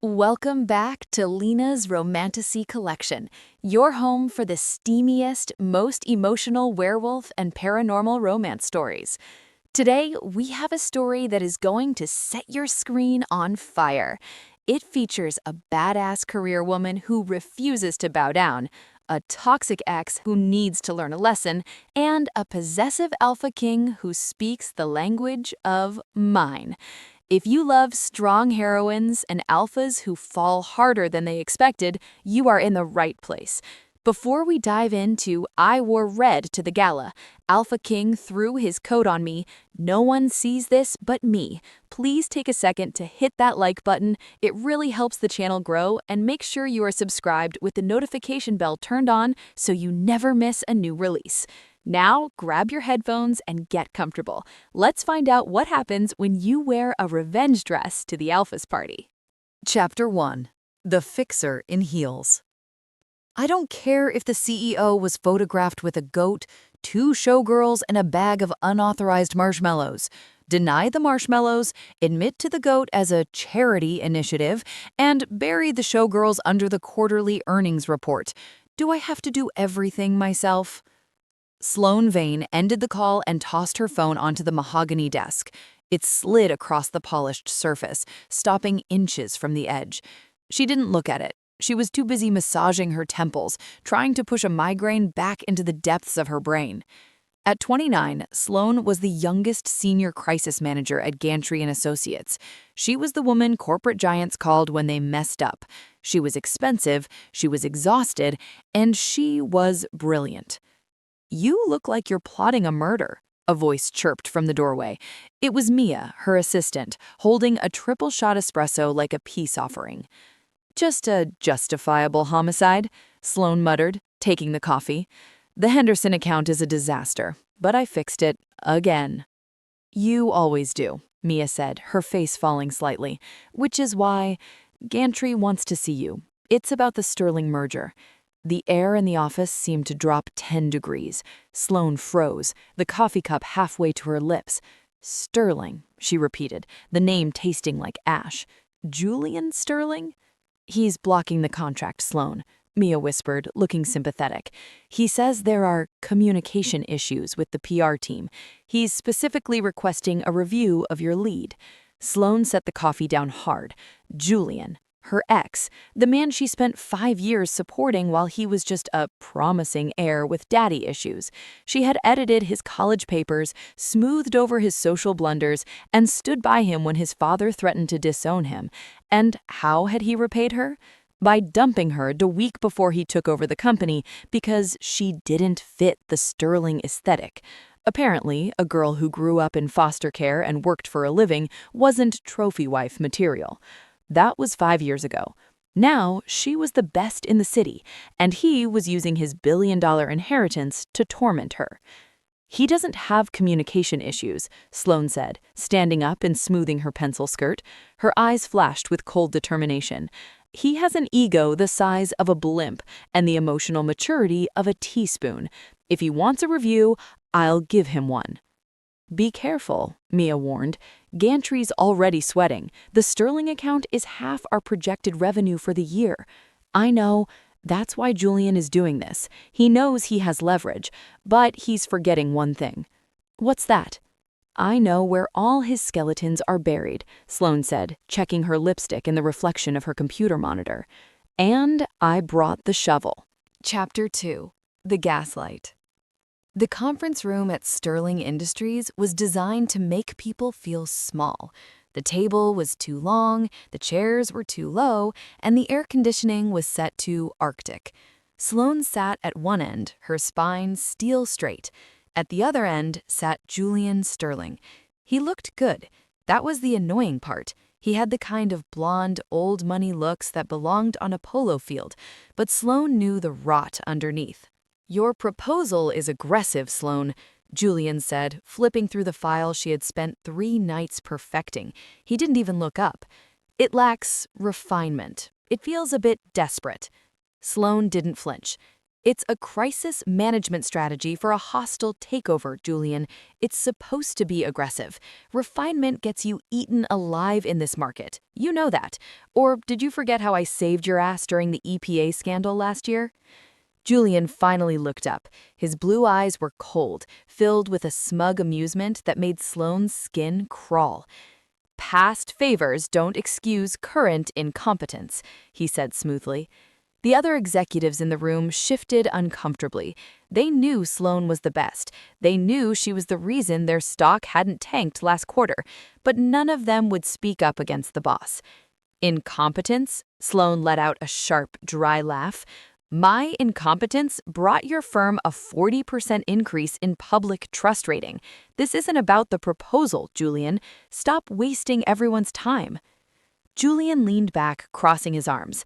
Welcome back to Lena's Romantasy collection, your home for the steamiest, most emotional werewolf and paranormal romance stories. Today, we have a story that is going to set your screen on fire. It features a badass career woman who refuses to bow down, a toxic ex who needs to learn a lesson, and a possessive alpha king who speaks the language of mine. If you love strong heroines and alphas who fall harder than they expected, you are in the right place. Before we dive into I Wore Red to the Gala, Alpha King threw his coat on me, no one sees this but me. Please take a second to hit that like button. It really helps the channel grow, and make sure you are subscribed with the notification bell turned on so you never miss a new release. Now, grab your headphones and get comfortable. Let's find out what happens when you wear a revenge dress to the Alpha's party. Chapter 1. The Fixer in Heels. I don't care if the CEO was photographed with a goat, 2 showgirls, and a bag of unauthorized marshmallows. Deny the marshmallows, admit to the goat as a charity initiative, and bury the showgirls under the quarterly earnings report. Do I have to do everything myself? Sloane Vane ended the call and tossed her phone onto the mahogany desk. It slid across the polished surface, stopping inches from the edge. She didn't look at it. She was too busy massaging her temples, trying to push a migraine back into the depths of her brain. At 29, Sloane was the youngest senior crisis manager at Gantry and Associates. She was the woman corporate giants called when they messed up. She was expensive, she was exhausted, and she was brilliant. "You look like you're plotting a murder," a voice chirped from the doorway. It was Mia, her assistant, holding a triple-shot espresso like a peace offering. "Just a justifiable homicide," Sloane muttered, taking the coffee. "The Henderson account is a disaster, but I fixed it again." "You always do," Mia said, her face falling slightly. "Which is why Gantry wants to see you. It's about the Sterling merger." The air in the office seemed to drop 10 degrees. Sloane froze, the coffee cup halfway to her lips. "Sterling," she repeated, the name tasting like ash. "Julian Sterling?" "He's blocking the contract, Sloane," Mia whispered, looking sympathetic. "He says there are communication issues with the PR team. He's specifically requesting a review of your lead." Sloane set the coffee down hard. Julian. Her ex, the man she spent 5 years supporting while he was just a promising heir with daddy issues. She had edited his college papers, smoothed over his social blunders, and stood by him when his father threatened to disown him. And how had he repaid her? By dumping her the week before he took over the company because she didn't fit the Sterling aesthetic. Apparently, a girl who grew up in foster care and worked for a living wasn't trophy wife material. That was 5 years ago. Now, she was the best in the city, and he was using his billion-dollar inheritance to torment her. "He doesn't have communication issues," Sloane said, standing up and smoothing her pencil skirt. Her eyes flashed with cold determination. "He has an ego the size of a blimp and the emotional maturity of a teaspoon. If he wants a review, I'll give him one." "Be careful," Mia warned. "Gantry's already sweating. The Sterling account is half our projected revenue for the year." "I know. That's why Julian is doing this. He knows he has leverage, but he's forgetting one thing." "What's that?" "I know where all his skeletons are buried," Sloane said, checking her lipstick in the reflection of her computer monitor. "And I brought the shovel." Chapter 2. The Gaslight. The conference room at Sterling Industries was designed to make people feel small. The table was too long, the chairs were too low, and the air conditioning was set to Arctic. Sloane sat at one end, her spine steel straight. At the other end sat Julian Sterling. He looked good. That was the annoying part. He had the kind of blonde, old-money looks that belonged on a polo field, but Sloane knew the rot underneath. "Your proposal is aggressive, Sloane," Julian said, flipping through the file she had spent 3 nights perfecting. He didn't even look up. "It lacks refinement. It feels a bit desperate." Sloane didn't flinch. It's a crisis management strategy for a hostile takeover, Julian. It's supposed to be aggressive. Refinement gets you eaten alive in this market. You know that. Or did you forget how I saved your ass during the EPA scandal last year? Julian finally looked up. His blue eyes were cold, filled with a smug amusement that made Sloane's skin crawl. Past favors don't excuse current incompetence, he said smoothly. The other executives in the room shifted uncomfortably. They knew Sloane was the best. They knew she was the reason their stock hadn't tanked last quarter, but none of them would speak up against the boss. Incompetence? Sloane let out a sharp, dry laugh. My incompetence brought your firm a 40% increase in public trust rating. This isn't about the proposal, Julian. Stop wasting everyone's time. Julian leaned back, crossing his arms.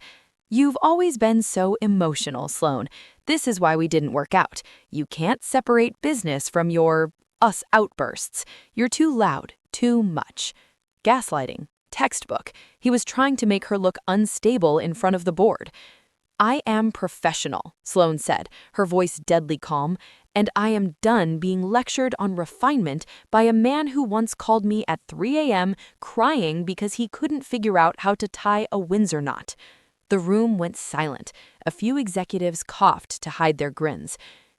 You've always been so emotional, Sloane. This is why we didn't work out. You can't separate business from your us outbursts. You're too loud, too much. Gaslighting. Textbook. He was trying to make her look unstable in front of the board. I am professional, Sloane said, her voice deadly calm, and I am done being lectured on refinement by a man who once called me at 3 a.m. crying because he couldn't figure out how to tie a Windsor knot. The room went silent. A few executives coughed to hide their grins.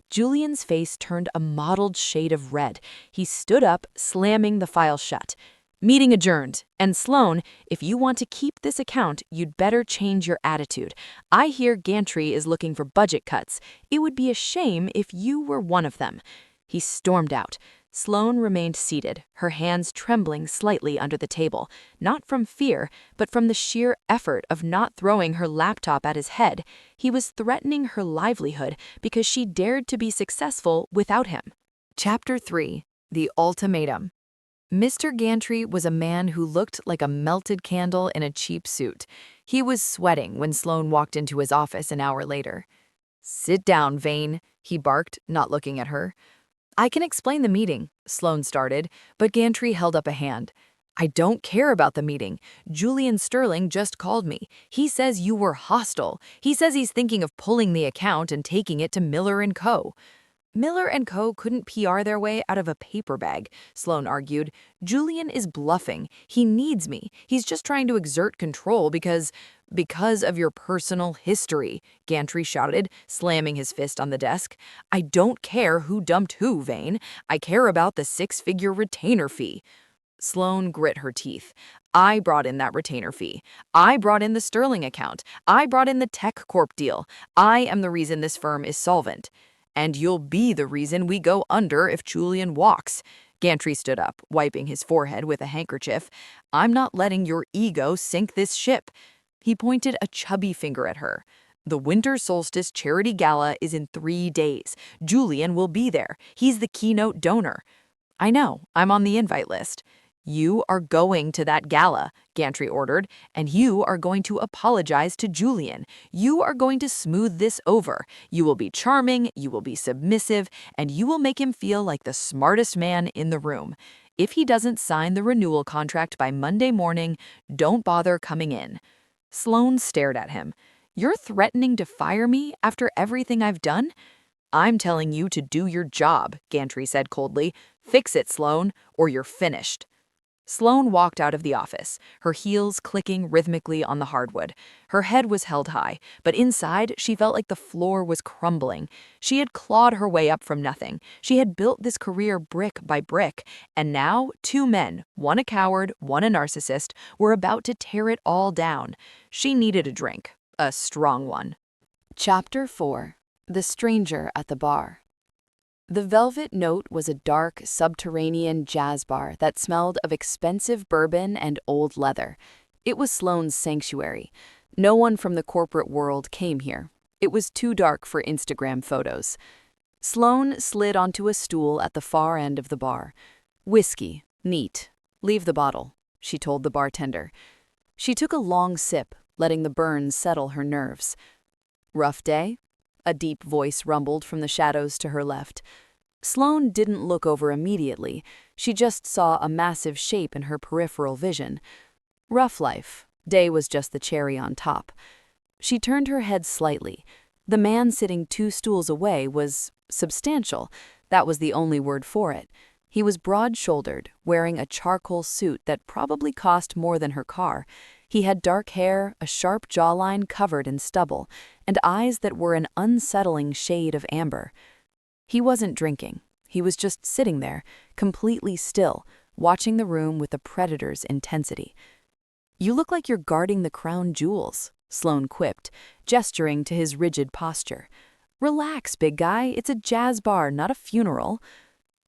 Julian's face turned a mottled shade of red. He stood up, slamming the file shut. Meeting adjourned. And Sloane, if you want to keep this account, you'd better change your attitude. I hear Gantry is looking for budget cuts. It would be a shame if you were one of them. He stormed out. Sloane remained seated, her hands trembling slightly under the table, not from fear, but from the sheer effort of not throwing her laptop at his head. He was threatening her livelihood because she dared to be successful without him. Chapter 3. The Ultimatum. Mr. Gantry was a man who looked like a melted candle in a cheap suit. He was sweating when Sloane walked into his office an hour later. "Sit down, Vane," he barked, not looking at her. "I can explain the meeting," Sloane started, but Gantry held up a hand. "I don't care about the meeting. Julian Sterling just called me. He says you were hostile. He says he's thinking of pulling the account and taking it to Miller & Co." Miller & Co. couldn't PR their way out of a paper bag, Sloane argued. Julian is bluffing. He needs me. He's just trying to exert control because of your personal history, Gantry shouted, slamming his fist on the desk. I don't care who dumped who, Vane. I care about the 6-figure retainer fee. Sloane grit her teeth. I brought in that retainer fee. I brought in the Sterling account. I brought in the Tech Corp deal. I am the reason this firm is solvent. And you'll be the reason we go under if Julian walks. Gantry stood up, wiping his forehead with a handkerchief. I'm not letting your ego sink this ship. He pointed a chubby finger at her. The Winter Solstice Charity Gala is in 3 days. Julian will be there. He's the keynote donor. I know, I'm on the invite list. You are going to that gala, Gantry ordered, and you are going to apologize to Julian. You are going to smooth this over. You will be charming, you will be submissive, and you will make him feel like the smartest man in the room. If he doesn't sign the renewal contract by Monday morning, don't bother coming in. Sloane stared at him. You're threatening to fire me after everything I've done? I'm telling you to do your job, Gantry said coldly. Fix it, Sloane, or you're finished. Sloane walked out of the office, her heels clicking rhythmically on the hardwood. Her head was held high, but inside she felt like the floor was crumbling. She had clawed her way up from nothing. She had built this career brick by brick, and now 2 men, one a coward, one a narcissist, were about to tear it all down. She needed a drink, a strong one. Chapter 4. The Stranger at the Bar. The Velvet Note was a dark, subterranean jazz bar that smelled of expensive bourbon and old leather. It was Sloane's sanctuary. No one from the corporate world came here. It was too dark for Instagram photos. Sloane slid onto a stool at the far end of the bar. Whiskey, neat. Leave the bottle, she told the bartender. She took a long sip, letting the burn settle her nerves. Rough day? A deep voice rumbled from the shadows to her left. Sloane didn't look over immediately. She just saw a massive shape in her peripheral vision. Rough life. Day was just the cherry on top. She turned her head slightly. The man sitting 2 stools away was substantial. That was the only word for it. He was broad-shouldered, wearing a charcoal suit that probably cost more than her car. He had dark hair, a sharp jawline covered in stubble, and eyes that were an unsettling shade of amber. He wasn't drinking. He was just sitting there, completely still, watching the room with a predator's intensity. "You look like you're guarding the crown jewels," Sloane quipped, gesturing to his rigid posture. "Relax, big guy. It's a jazz bar, not a funeral."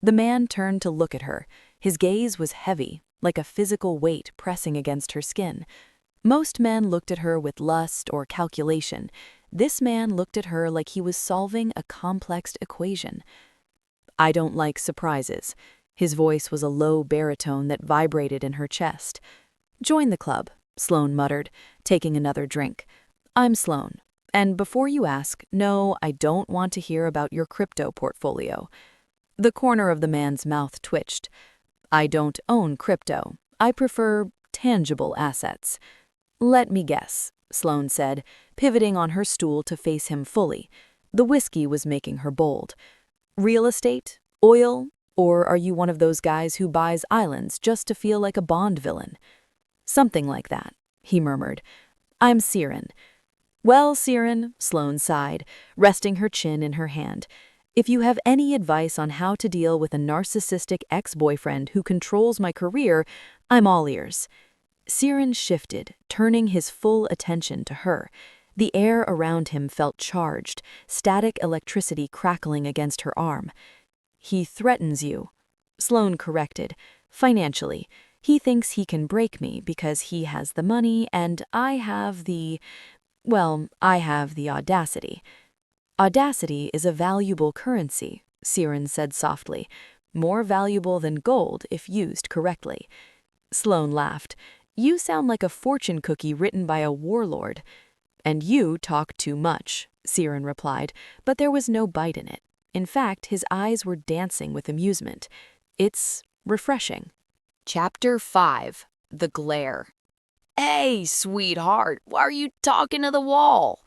The man turned to look at her. His gaze was heavy, like a physical weight pressing against her skin. Most men looked at her with lust or calculation. This man looked at her like he was solving a complex equation. "I don't like surprises." His voice was a low baritone that vibrated in her chest. "Join the club," Sloane muttered, taking another drink. "I'm Sloane. And before you ask, no, I don't want to hear about your crypto portfolio." The corner of the man's mouth twitched. "I don't own crypto. I prefer tangible assets." "Let me guess," Sloane said, pivoting on her stool to face him fully. The whiskey was making her bold. "Real estate? Oil? Or are you one of those guys who buys islands just to feel like a Bond villain?" "Something like that," he murmured. "I'm Siren." "Well, Siren," Sloane sighed, resting her chin in her hand, "if you have any advice on how to deal with a narcissistic ex-boyfriend who controls my career, I'm all ears." Siren shifted, turning his full attention to her. The air around him felt charged, static electricity crackling against her arm. "He threatens you," Sloane corrected. "Financially. He thinks he can break me because he has the money and I have the audacity." "Audacity is a valuable currency," Siren said softly. "More valuable than gold if used correctly." Sloane laughed. "You sound like a fortune cookie written by a warlord." "And you talk too much," Siren replied, but there was no bite in it. In fact, his eyes were dancing with amusement. "It's refreshing." Chapter 5. The Glare. "Hey, sweetheart, why are you talking to the wall?"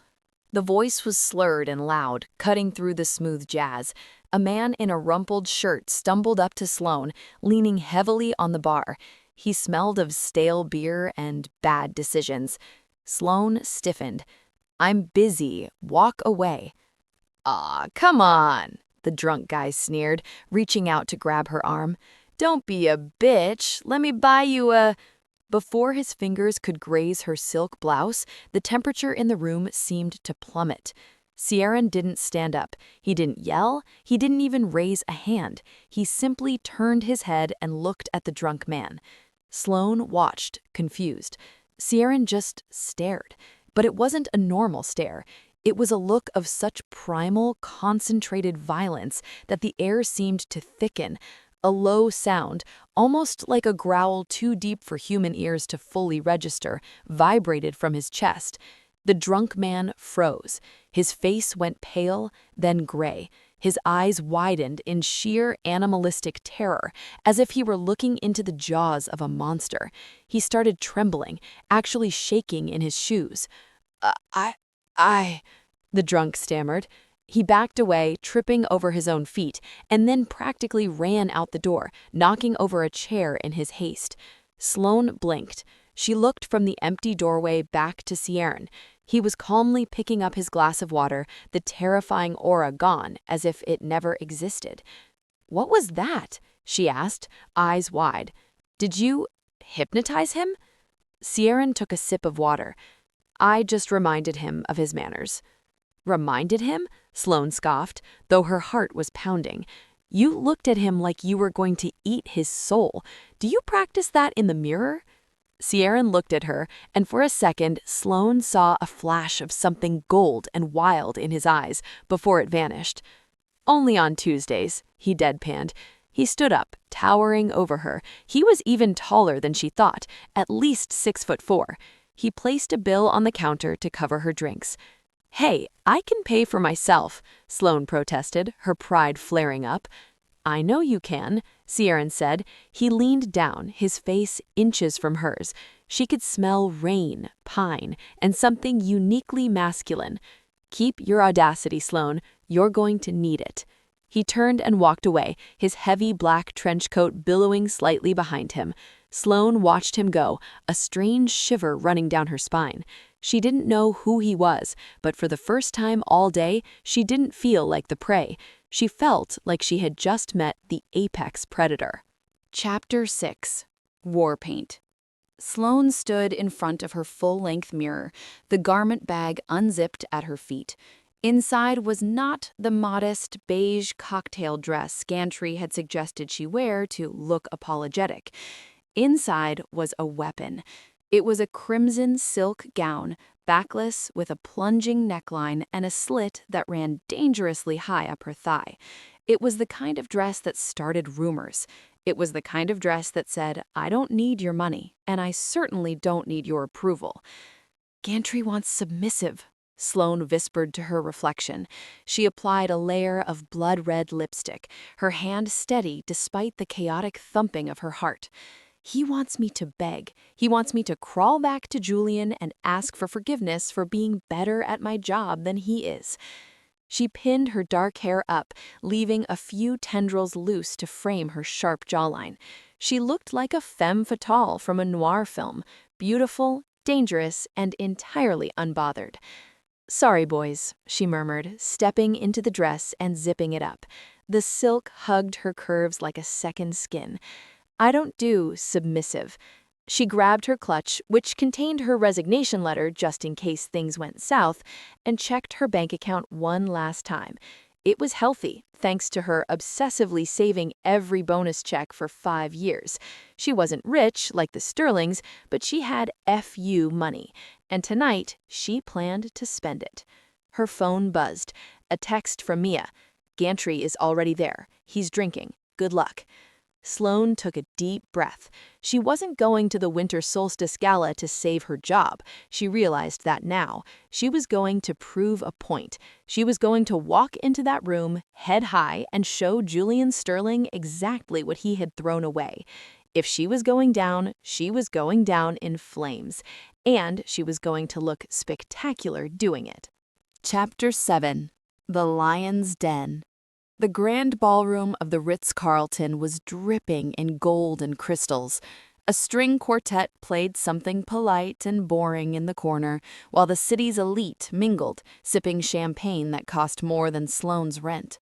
The voice was slurred and loud, cutting through the smooth jazz. A man in a rumpled shirt stumbled up to Sloane, leaning heavily on the bar. He smelled of stale beer and bad decisions. Sloane stiffened. "I'm busy. Walk away." "Aw, come on," the drunk guy sneered, reaching out to grab her arm. "Don't be a bitch. Let me buy you a—" Before his fingers could graze her silk blouse, the temperature in the room seemed to plummet. Siren didn't stand up. He didn't yell. He didn't even raise a hand. He simply turned his head and looked at the drunk man. Sloane watched, confused. Siren just stared. But it wasn't a normal stare. It was a look of such primal, concentrated violence that the air seemed to thicken. A low sound, almost like a growl too deep for human ears to fully register, vibrated from his chest. The drunk man froze. His face went pale, then gray. His eyes widened in sheer animalistic terror, as if he were looking into the jaws of a monster. He started trembling, actually shaking in his shoes. I, the drunk stammered. He backed away, tripping over his own feet, and then practically ran out the door, knocking over a chair in his haste. Sloane blinked. She looked from the empty doorway back to Siren. He was calmly picking up his glass of water, the terrifying aura gone, as if it never existed. "What was that?" she asked, eyes wide. "Did you hypnotize him?" Siren took a sip of water. "I just reminded him of his manners." "Reminded him?" Sloane scoffed, though her heart was pounding. "You looked at him like you were going to eat his soul. Do you practice that in the mirror?" Siren looked at her, and for a second, Sloane saw a flash of something gold and wild in his eyes before it vanished. "Only on Tuesdays," he deadpanned. He stood up, towering over her. He was even taller than she thought, at least 6'4". He placed a bill on the counter to cover her drinks. "Hey, I can pay for myself," Sloane protested, her pride flaring up. "I know you can," Siren said. He leaned down, his face inches from hers. She could smell rain, pine, and something uniquely masculine. Keep your audacity, Sloane. You're going to need it. He turned and walked away, his heavy black trench coat billowing slightly behind him. Sloane watched him go, a strange shiver running down her spine. She didn't know who he was, but for the first time all day, she didn't feel like the prey. She felt like she had just met the apex predator. Chapter 6. War Paint. Sloane stood in front of her full-length mirror, the garment bag unzipped at her feet. Inside was not the modest, beige cocktail dress Gantry had suggested she wear to look apologetic. Inside was a weapon. It was a crimson silk gown, backless with a plunging neckline and a slit that ran dangerously high up her thigh. It was the kind of dress that started rumors. It was the kind of dress that said, "I don't need your money, and I certainly don't need your approval." "Gantry wants submissive," Sloane whispered to her reflection. She applied a layer of blood-red lipstick, her hand steady despite the chaotic thumping of her heart. "He wants me to beg. He wants me to crawl back to Julian and ask for forgiveness for being better at my job than he is." She pinned her dark hair up, leaving a few tendrils loose to frame her sharp jawline. She looked like a femme fatale from a noir film, beautiful, dangerous, and entirely unbothered. "Sorry, boys," she murmured, stepping into the dress and zipping it up. The silk hugged her curves like a second skin. "I don't do submissive." She grabbed her clutch, which contained her resignation letter just in case things went south, and checked her bank account one last time. It was healthy, thanks to her obsessively saving every bonus check for 5 years. She wasn't rich like the Sterlings, but she had FU money, and tonight she planned to spend it. Her phone buzzed. A text from Mia. "Gantry is already there. He's drinking. Good luck." Sloane took a deep breath. She wasn't going to the Winter Solstice Gala to save her job. She realized that now. She was going to prove a point. She was going to walk into that room, head high, and show Julian Sterling exactly what he had thrown away. If she was going down in flames. And she was going to look spectacular doing it. Chapter 7. The Lion's Den. The grand ballroom of the Ritz-Carlton was dripping in gold and crystals. A string quartet played something polite and boring in the corner, while the city's elite mingled, sipping champagne that cost more than Sloane's rent.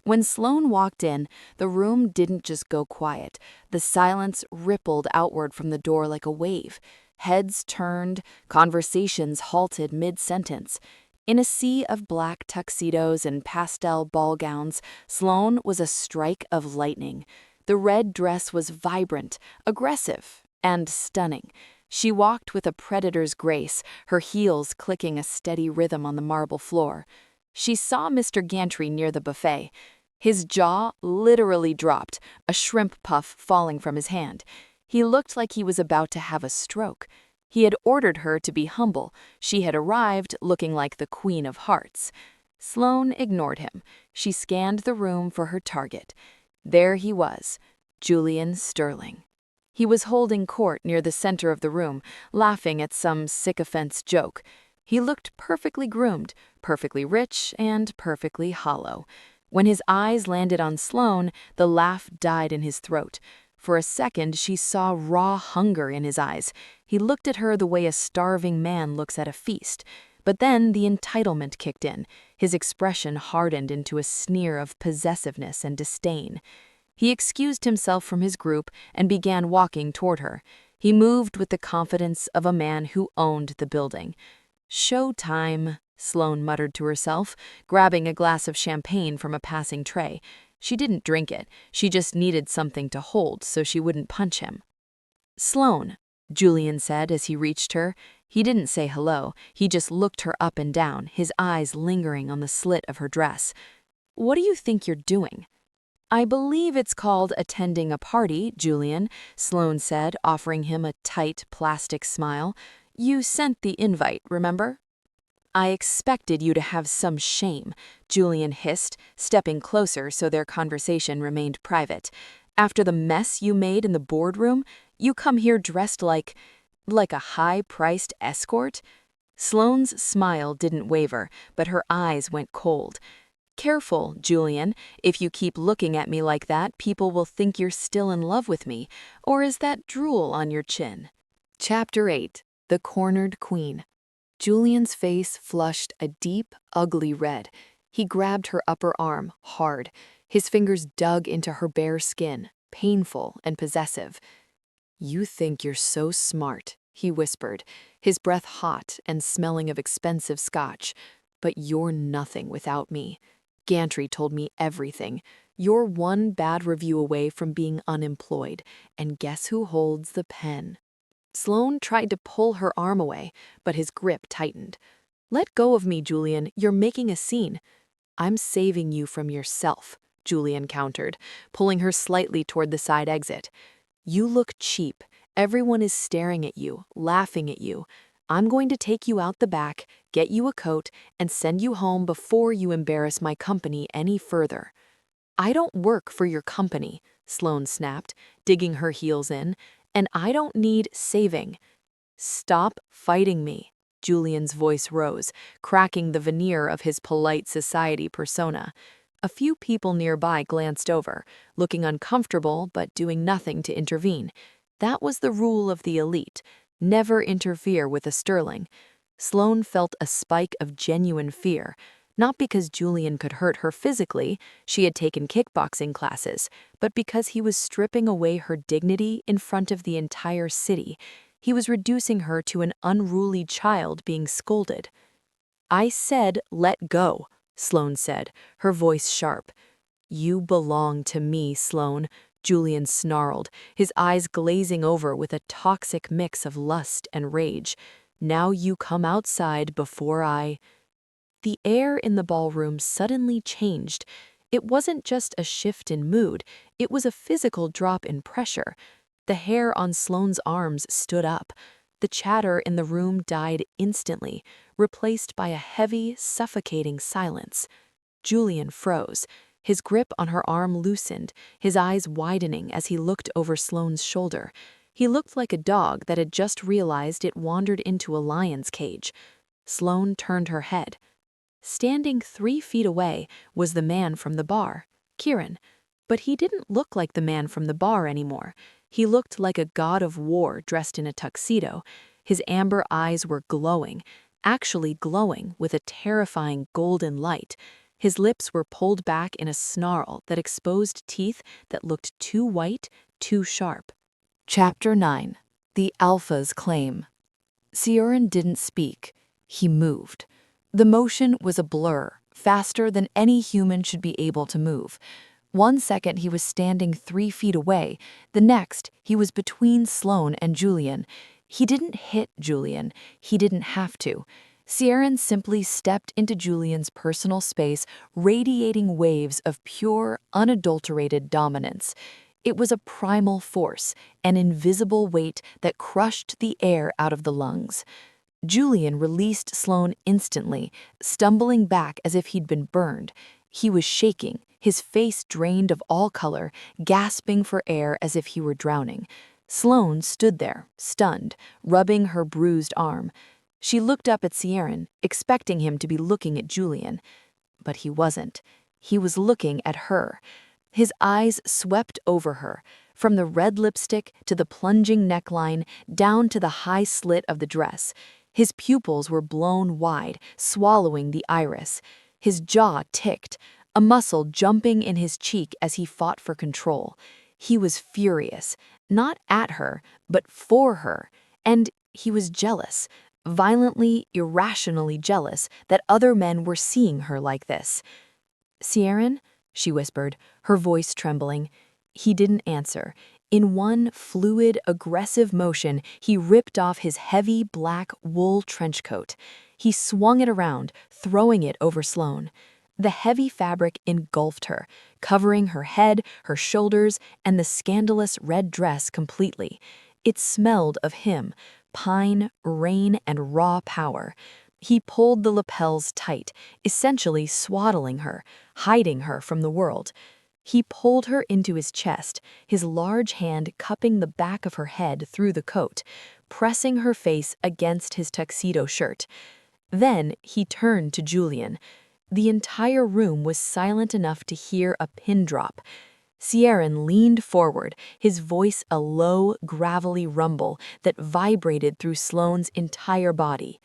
When Sloane walked in, the room didn't just go quiet. The silence rippled outward from the door like a wave. Heads turned, conversations halted mid-sentence. In a sea of black tuxedos and pastel ball gowns, Sloane was a strike of lightning. The red dress was vibrant, aggressive, and stunning. She walked with a predator's grace, her heels clicking a steady rhythm on the marble floor. She saw Mr. Gantry near the buffet. His jaw literally dropped, a shrimp puff falling from his hand. He looked like he was about to have a stroke. He had ordered her to be humble. She had arrived looking like the Queen of Hearts. Sloane ignored him. She scanned the room for her target. There he was, Julian Sterling. He was holding court near the center of the room, laughing at some sycophant's joke. He looked perfectly groomed, perfectly rich, and perfectly hollow. When his eyes landed on Sloane, the laugh died in his throat. For a second, she saw raw hunger in his eyes. He looked at her the way a starving man looks at a feast. But then the entitlement kicked in. His expression hardened into a sneer of possessiveness and disdain. He excused himself from his group and began walking toward her. He moved with the confidence of a man who owned the building. "Show time," Sloane muttered to herself, grabbing a glass of champagne from a passing tray. She didn't drink it. She just needed something to hold so she wouldn't punch him. "Sloane," Julian said as he reached her. He didn't say hello. He just looked her up and down, his eyes lingering on the slit of her dress. "What do you think you're doing?" "I believe it's called attending a party, Julian," Sloane said, offering him a tight plastic smile. "You sent the invite, remember?" "I expected you to have some shame," Julian hissed, stepping closer so their conversation remained private. "After the mess you made in the boardroom, you come here dressed like a high-priced escort?" Sloane's smile didn't waver, but her eyes went cold. Careful, Julian. If you keep looking at me like that, people will think you're still in love with me. Or is that drool on your chin? Chapter 8. The Cornered Queen. Julian's face flushed a deep, ugly red. He grabbed her upper arm, hard. His fingers dug into her bare skin, painful and possessive. "You think you're so smart," he whispered, his breath hot and smelling of expensive scotch. "But you're nothing without me. Gantry told me everything. You're one bad review away from being unemployed, and guess who holds the pen?" Sloane tried to pull her arm away, but his grip tightened. "Let go of me, Julian. You're making a scene." "I'm saving you from yourself," Julian countered, pulling her slightly toward the side exit. "You look cheap. Everyone is staring at you, laughing at you. I'm going to take you out the back, get you a coat, and send you home before you embarrass my company any further." "I don't work for your company," Sloane snapped, digging her heels in, "and I don't need saving." "Stop fighting me." Julian's voice rose, cracking the veneer of his polite society persona. A few people nearby glanced over, looking uncomfortable but doing nothing to intervene. That was the rule of the elite: never interfere with a sterling. Sloane felt a spike of genuine fear, not because Julian could hurt her physically, she had taken kickboxing classes, but because he was stripping away her dignity in front of the entire city. He was reducing her to an unruly child being scolded. "I said let go," Sloane said, her voice sharp. "You belong to me, Sloane," Julian snarled, his eyes glazing over with a toxic mix of lust and rage. "Now you come outside before I—" The air in the ballroom suddenly changed. It wasn't just a shift in mood, it was a physical drop in pressure. The hair on Sloane's arms stood up. The chatter in the room died instantly, replaced by a heavy, suffocating silence. Julian froze. His grip on her arm loosened, his eyes widening as he looked over Sloane's shoulder. He looked like a dog that had just realized it wandered into a lion's cage. Sloane turned her head. Standing 3 feet away was the man from the bar, Kieran. But he didn't look like the man from the bar anymore. He looked like a god of war dressed in a tuxedo. His amber eyes were glowing, actually glowing with a terrifying golden light. His lips were pulled back in a snarl that exposed teeth that looked too white, too sharp. Chapter 9. The Alpha's Claim. Sioran didn't speak. He moved. The motion was a blur, faster than any human should be able to move. One second he was standing 3 feet away, the next he was between Sloane and Julian. He didn't hit Julian, he didn't have to. Sioran simply stepped into Julian's personal space, radiating waves of pure, unadulterated dominance. It was a primal force, an invisible weight that crushed the air out of the lungs. Julian released Sloane instantly, stumbling back as if he'd been burned. He was shaking, his face drained of all color, gasping for air as if he were drowning. Sloane stood there, stunned, rubbing her bruised arm. She looked up at Sioran, expecting him to be looking at Julian. But he wasn't. He was looking at her. His eyes swept over her, from the red lipstick to the plunging neckline, down to the high slit of the dress. His pupils were blown wide, swallowing the iris. His jaw ticked, a muscle jumping in his cheek as he fought for control. He was furious, not at her, but for her. And he was jealous, violently, irrationally jealous that other men were seeing her like this. "Sioran?" she whispered, her voice trembling. He didn't answer. In one fluid, aggressive motion, he ripped off his heavy, black wool trench coat. He swung it around, throwing it over Sloane. The heavy fabric engulfed her, covering her head, her shoulders, and the scandalous red dress completely. It smelled of him, pine, rain, and raw power. He pulled the lapels tight, essentially swaddling her, hiding her from the world. He pulled her into his chest, his large hand cupping the back of her head through the coat, pressing her face against his tuxedo shirt. Then he turned to Julian. The entire room was silent enough to hear a pin drop. Sieran leaned forward, his voice a low, gravelly rumble that vibrated through Sloane's entire body.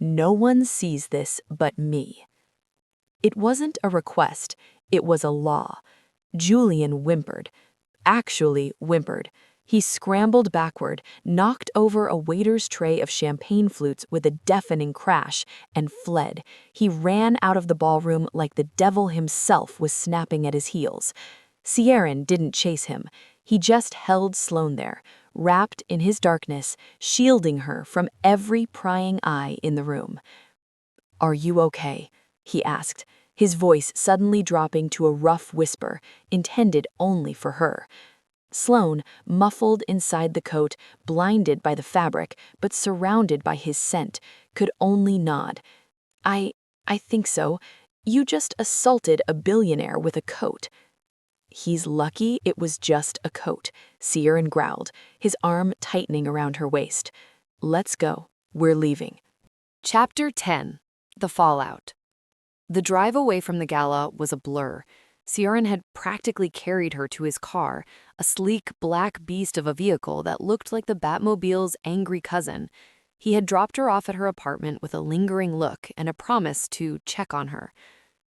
"No one sees this but me." It wasn't a request, it was a law. Julian whimpered. Actually whimpered. He scrambled backward, knocked over a waiter's tray of champagne flutes with a deafening crash, and fled. He ran out of the ballroom like the devil himself was snapping at his heels. Sieran didn't chase him. He just held Sloane there, wrapped in his darkness, shielding her from every prying eye in the room. "Are you okay?" he asked, his voice suddenly dropping to a rough whisper, intended only for her. Sloane, muffled inside the coat, blinded by the fabric, but surrounded by his scent, could only nod. I think so. You just assaulted a billionaire with a coat." "He's lucky it was just a coat," Sieran growled, his arm tightening around her waist. "Let's go. We're leaving." Chapter 10. The Fallout. The drive away from the gala was a blur. Sieran had practically carried her to his car, a sleek black beast of a vehicle that looked like the Batmobile's angry cousin. He had dropped her off at her apartment with a lingering look and a promise to check on her.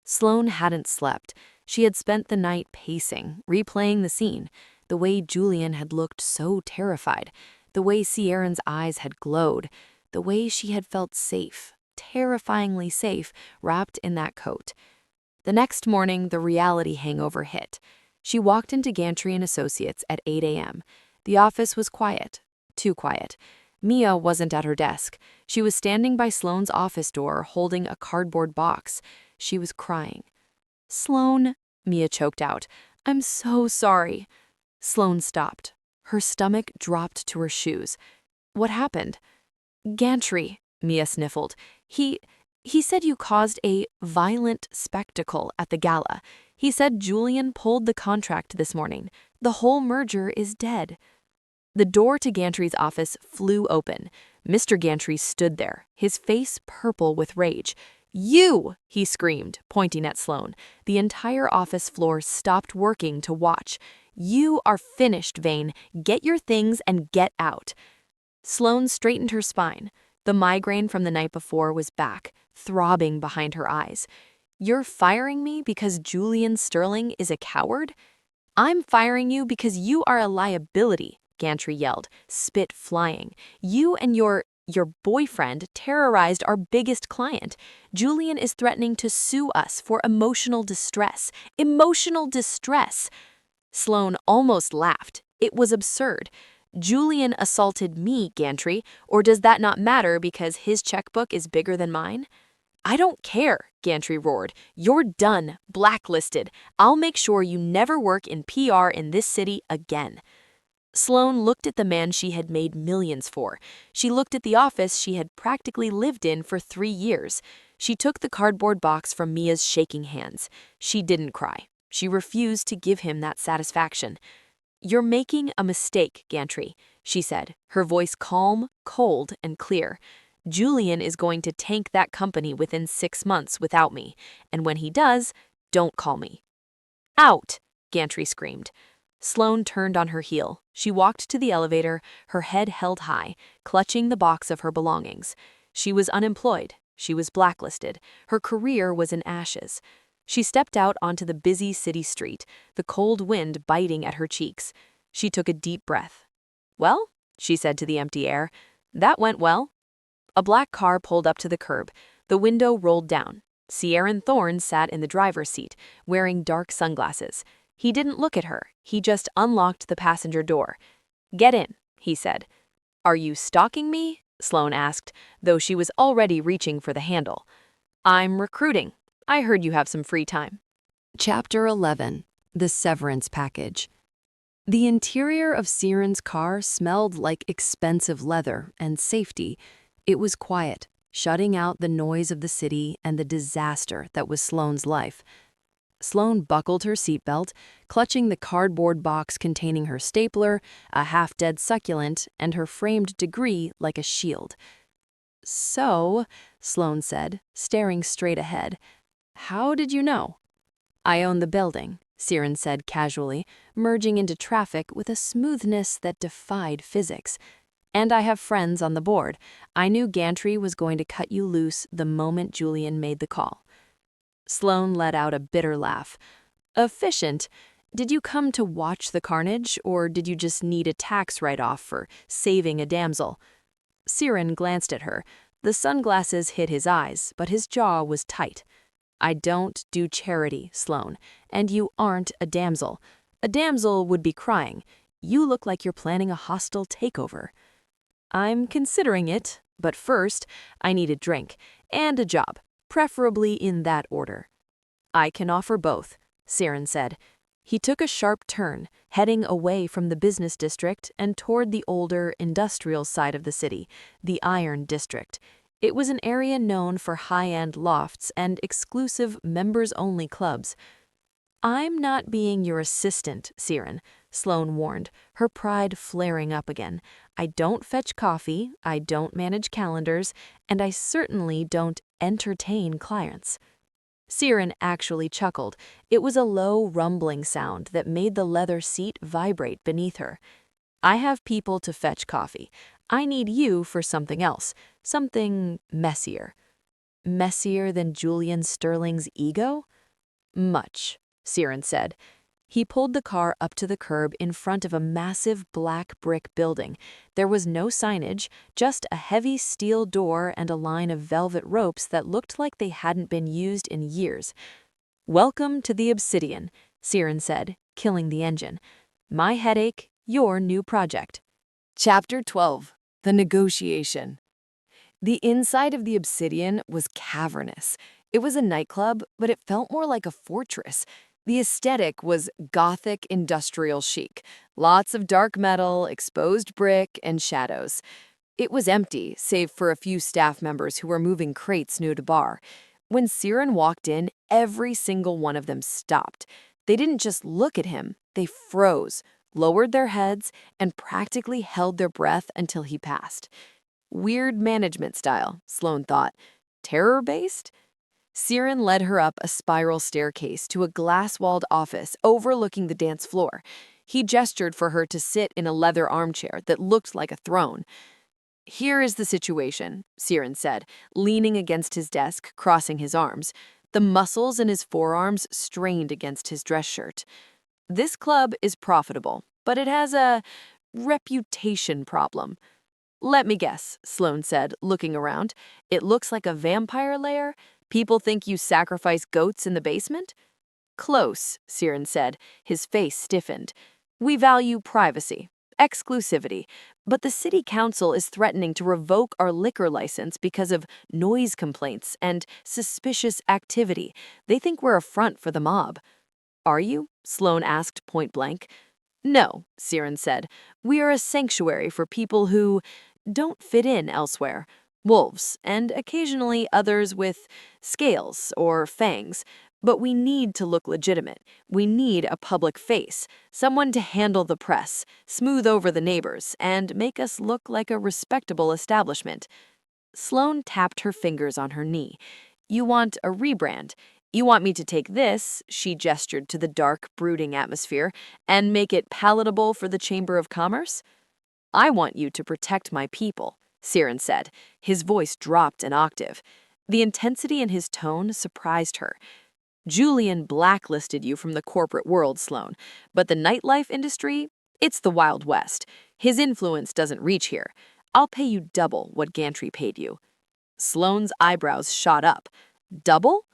Sloane hadn't slept. She had spent the night pacing, replaying the scene, the way Julian had looked so terrified, the way Sieran's eyes had glowed, the way she had felt safe, terrifyingly safe, wrapped in that coat. The next morning, the reality hangover hit. She walked into Gantry & Associates at 8 a.m. The office was quiet, too quiet. Mia wasn't at her desk. She was standing by Sloane's office door holding a cardboard box. She was crying. "Sloane," Mia choked out, "I'm so sorry." Sloane stopped. Her stomach dropped to her shoes. "What happened?" "Gantry," Mia sniffled. He said you caused a violent spectacle at the gala. He said Julian pulled the contract this morning. The whole merger is dead." The door to Gantry's office flew open. Mr. Gantry stood there, his face purple with rage. "You!" he screamed, pointing at Sloane. The entire office floor stopped working to watch. "You are finished, Vane. Get your things and get out." Sloane straightened her spine. The migraine from the night before was back, throbbing behind her eyes. "You're firing me because Julian Sterling is a coward?" "I'm firing you because you are a liability," Gantry yelled, spit flying. "You and your boyfriend terrorized our biggest client. Julian is threatening to sue us for emotional distress. Emotional distress!" Sloane almost laughed. It was absurd. "Julian assaulted me, Gantry, or does that not matter because his checkbook is bigger than mine?" "I don't care," Gantry roared. "You're done, blacklisted. I'll make sure you never work in PR in this city again." Sloane looked at the man she had made millions for. She looked at the office she had practically lived in for 3 years. She took the cardboard box from Mia's shaking hands. She didn't cry. She refused to give him that satisfaction. "You're making a mistake, Gantry," she said, her voice calm, cold, and clear. "Julian is going to tank that company within 6 months without me, and when he does, don't call me." "Out!" Gantry screamed. Sloane turned on her heel. She walked to the elevator, her head held high, clutching the box of her belongings. She was unemployed. She was blacklisted. Her career was in ashes. She stepped out onto the busy city street, the cold wind biting at her cheeks. She took a deep breath. "Well," she said to the empty air, "that went well." A black car pulled up to the curb. The window rolled down. Sieran Thorne sat in the driver's seat, wearing dark sunglasses. He didn't look at her. He just unlocked the passenger door. "Get in," he said. "Are you stalking me?" Sloane asked, though she was already reaching for the handle. "I'm recruiting. I heard you have some free time." Chapter 11. The Severance Package. The interior of Sieran's car smelled like expensive leather and safety. It was quiet, shutting out the noise of the city and the disaster that was Sloane's life. Sloane buckled her seatbelt, clutching the cardboard box containing her stapler, a half-dead succulent, and her framed degree like a shield. "So," Sloane said, staring straight ahead, "how did you know?" "I own the building," Siren said casually, merging into traffic with a smoothness that defied physics. "And I have friends on the board. I knew Gantry was going to cut you loose the moment Julian made the call." Sloane let out a bitter laugh. "Efficient. Did you come to watch the carnage, or did you just need a tax write-off for saving a damsel?" Siren glanced at her. The sunglasses hid his eyes, but his jaw was tight. "I don't do charity, Sloane, and you aren't a damsel. A damsel would be crying. You look like you're planning a hostile takeover." "I'm considering it, but first, I need a drink and a job, preferably in that order." "I can offer both," Siren said. He took a sharp turn, heading away from the business district and toward the older, industrial side of the city, the Iron District. It was an area known for high-end lofts and exclusive members-only clubs. "I'm not being your assistant, Siren," Sloane warned, her pride flaring up again. "I don't fetch coffee, I don't manage calendars, and I certainly don't entertain clients." Siren actually chuckled. It was a low, rumbling sound that made the leather seat vibrate beneath her. "I have people to fetch coffee. I need you for something else, something messier." "Messier than Julian Sterling's ego?" "Much," Siren said. He pulled the car up to the curb in front of a massive black brick building. There was no signage, just a heavy steel door and a line of velvet ropes that looked like they hadn't been used in years. "Welcome to the Obsidian," Siren said, killing the engine. "My headache, your new project." Chapter 12. The Negotiation. The inside of the Obsidian was cavernous. It was a nightclub, but it felt more like a fortress. The aesthetic was gothic industrial chic. Lots of dark metal, exposed brick, and shadows. It was empty, save for a few staff members who were moving crates near the bar. When Siren walked in, every single one of them stopped. They didn't just look at him, they froze, lowered their heads, and practically held their breath until he passed. Weird management style, Sloane thought. Terror-based? Siren led her up a spiral staircase to a glass-walled office overlooking the dance floor. He gestured for her to sit in a leather armchair that looked like a throne. "Here is the situation," Siren said, leaning against his desk, crossing his arms. The muscles in his forearms strained against his dress shirt. "This club is profitable, but it has a reputation problem." "Let me guess," Sloane said, looking around. "It looks like a vampire lair? People think you sacrifice goats in the basement?" "Close," Siren said, his face stiffened. "We value privacy, exclusivity, but the city council is threatening to revoke our liquor license because of noise complaints and suspicious activity. They think we're a front for the mob." "Are you?" Sloane asked point blank. "No," Siren said. "We are a sanctuary for people who don't fit in elsewhere. Wolves, and occasionally others with scales or fangs. But we need to look legitimate. We need a public face, someone to handle the press, smooth over the neighbors, and make us look like a respectable establishment." Sloane tapped her fingers on her knee. "You want a rebrand. You want me to take this," she gestured to the dark, brooding atmosphere, "and make it palatable for the Chamber of Commerce?" "I want you to protect my people," Siren said. His voice dropped an octave. The intensity in his tone surprised her. "Julian blacklisted you from the corporate world, Sloane, but the nightlife industry, it's the Wild West. His influence doesn't reach here. I'll pay you double what Gantry paid you." Sloane's eyebrows shot up. "Double?"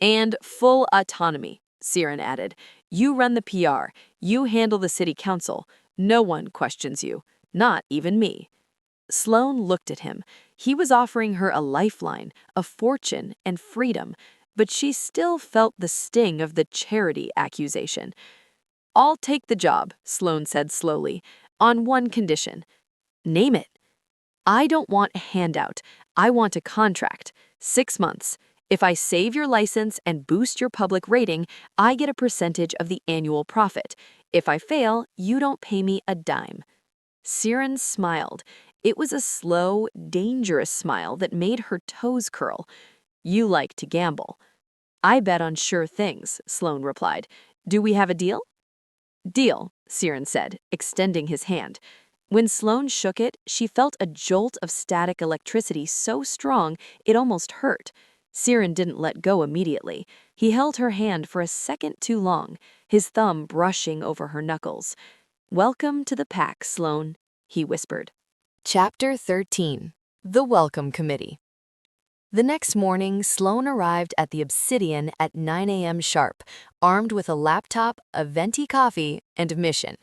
"And full autonomy," Siren added. "You run the PR. You handle the city council. No one questions you. Not even me." Sloane looked at him. He was offering her a lifeline, a fortune, and freedom, but she still felt the sting of the charity accusation. "I'll take the job," Sloane said slowly, "on one condition." "Name it." "I don't want a handout. I want a contract. 6 months. If I save your license and boost your public rating, I get a percentage of the annual profit. If I fail, you don't pay me a dime." Siren smiled. It was a slow, dangerous smile that made her toes curl. "You like to gamble." "I bet on sure things," Sloane replied. "Do we have a deal?" "Deal," Siren said, extending his hand. When Sloane shook it, she felt a jolt of static electricity so strong it almost hurt. Siren didn't let go immediately. He held her hand for a second too long, his thumb brushing over her knuckles. "Welcome to the pack, Sloane," he whispered. Chapter 13. The Welcome Committee. The next morning, Sloane arrived at the Obsidian at 9 a.m. sharp, armed with a laptop, a venti coffee, and a mission.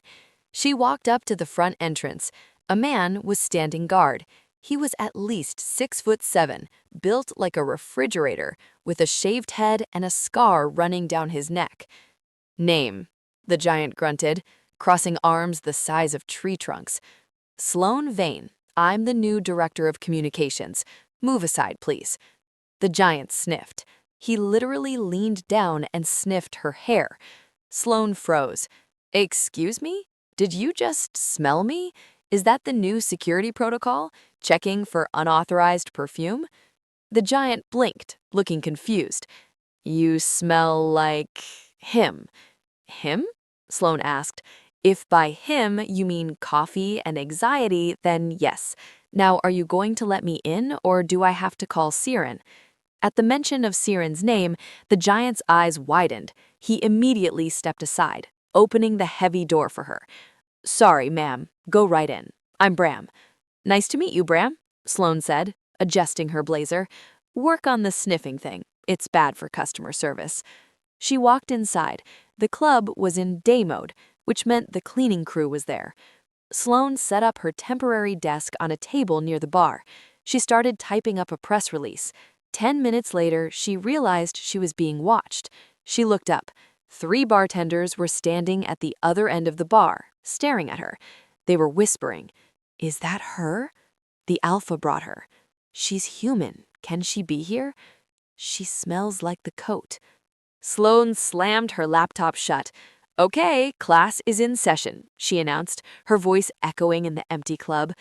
She walked up to the front entrance. A man was standing guard. He was at least 6'7", built like a refrigerator, with a shaved head and a scar running down his neck. "Name," the giant grunted, crossing arms the size of tree trunks. "Sloane Vane. I'm the new director of communications. Move aside, please." The giant sniffed. He literally leaned down and sniffed her hair. Sloane froze. "Excuse me? Did you just smell me? Is that the new security protocol? Checking for unauthorized perfume?" The giant blinked, looking confused. "You smell like him." "Him?" Sloane asked. "If by him you mean coffee and anxiety, then yes. Now, are you going to let me in, or do I have to call Siren?" At the mention of Siren's name, the giant's eyes widened. He immediately stepped aside, opening the heavy door for her. "Sorry, ma'am. Go right in. I'm Bram." "Nice to meet you, Bram," Sloane said, adjusting her blazer. "Work on the sniffing thing. It's bad for customer service." She walked inside. The club was in day mode, which meant the cleaning crew was there. Sloane set up her temporary desk on a table near the bar. She started typing up a press release. 10 minutes later, she realized she was being watched. She looked up. 3 bartenders were standing at the other end of the bar, staring at her. They were whispering. "Is that her? The Alpha brought her. She's human. Can she be here? She smells like the coat." Sloane slammed her laptop shut. "Okay, class is in session," she announced, her voice echoing in the empty club.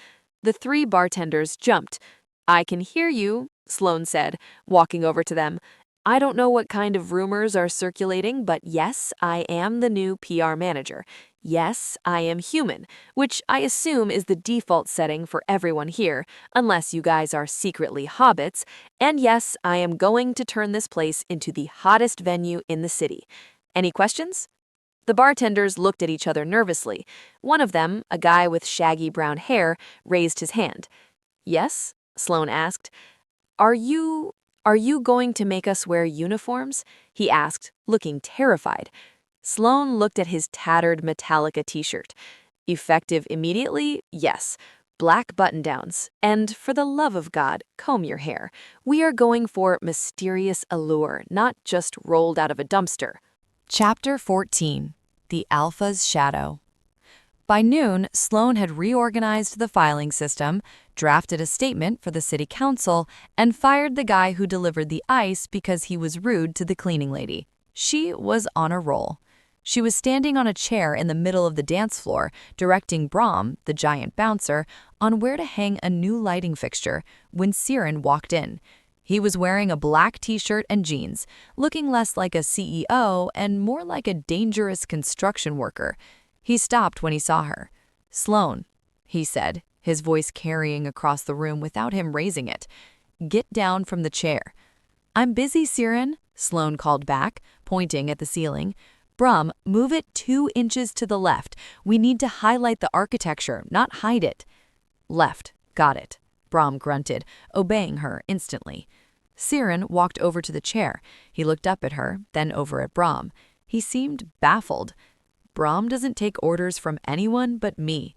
The 3 bartenders jumped. "I can hear you," Sloane said, walking over to them. "I don't know what kind of rumors are circulating, but yes, I am the new PR manager. Yes, I am human, which I assume is the default setting for everyone here, unless you guys are secretly hobbits. And yes, I am going to turn this place into the hottest venue in the city. Any questions?" The bartenders looked at each other nervously. One of them, a guy with shaggy brown hair, raised his hand. "Yes?" Sloane asked. Are you going to make us wear uniforms?" he asked, looking terrified. Sloane looked at his tattered Metallica t-shirt. "Effective immediately? Yes. Black button-downs. And for the love of God, comb your hair. We are going for mysterious allure, not just rolled out of a dumpster." Chapter 14. The Alpha's Shadow. By noon, Sloane had reorganized the filing system, drafted a statement for the city council, and fired the guy who delivered the ice because he was rude to the cleaning lady. She was on a roll. She was standing on a chair in the middle of the dance floor, directing Brom, the giant bouncer, on where to hang a new lighting fixture, when Siren walked in. He was wearing a black t-shirt and jeans, looking less like a CEO and more like a dangerous construction worker. He stopped when he saw her. "Sloane," he said, his voice carrying across the room without him raising it. "Get down from the chair." "I'm busy, Siren," Sloane called back, pointing at the ceiling. "Brum, move it 2 inches to the left. We need to highlight the architecture, not hide it." "Left. Got it," Brom grunted, obeying her instantly. Siren walked over to the chair. He looked up at her, then over at Brom. He seemed baffled. "Brom doesn't take orders from anyone but me."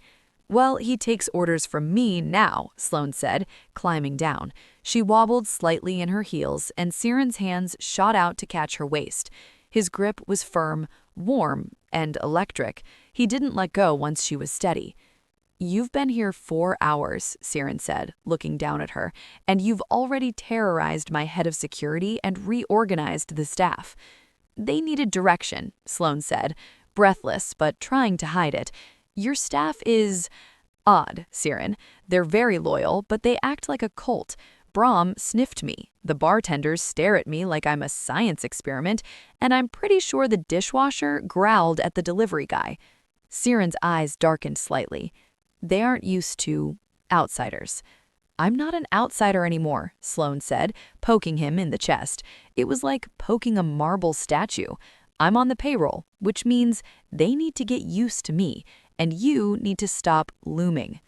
"Well, he takes orders from me now," Sloane said, climbing down. She wobbled slightly in her heels, and Siren's hands shot out to catch her waist. His grip was firm, warm, and electric. He didn't let go once she was steady. You've been here 4 hours, Siren said, looking down at her, and you've already terrorized my head of security and reorganized the staff. They needed direction, Sloane said, breathless but trying to hide it. Your staff is odd, Siren. They're very loyal, but they act like a cult. Brahm sniffed me. The bartenders stare at me like I'm a science experiment, and I'm pretty sure the dishwasher growled at the delivery guy. Siren's eyes darkened slightly. They aren't used to outsiders. I'm not an outsider anymore, Sloane said, poking him in the chest. It was like poking a marble statue. I'm on the payroll, which means they need to get used to me, and you need to stop looming.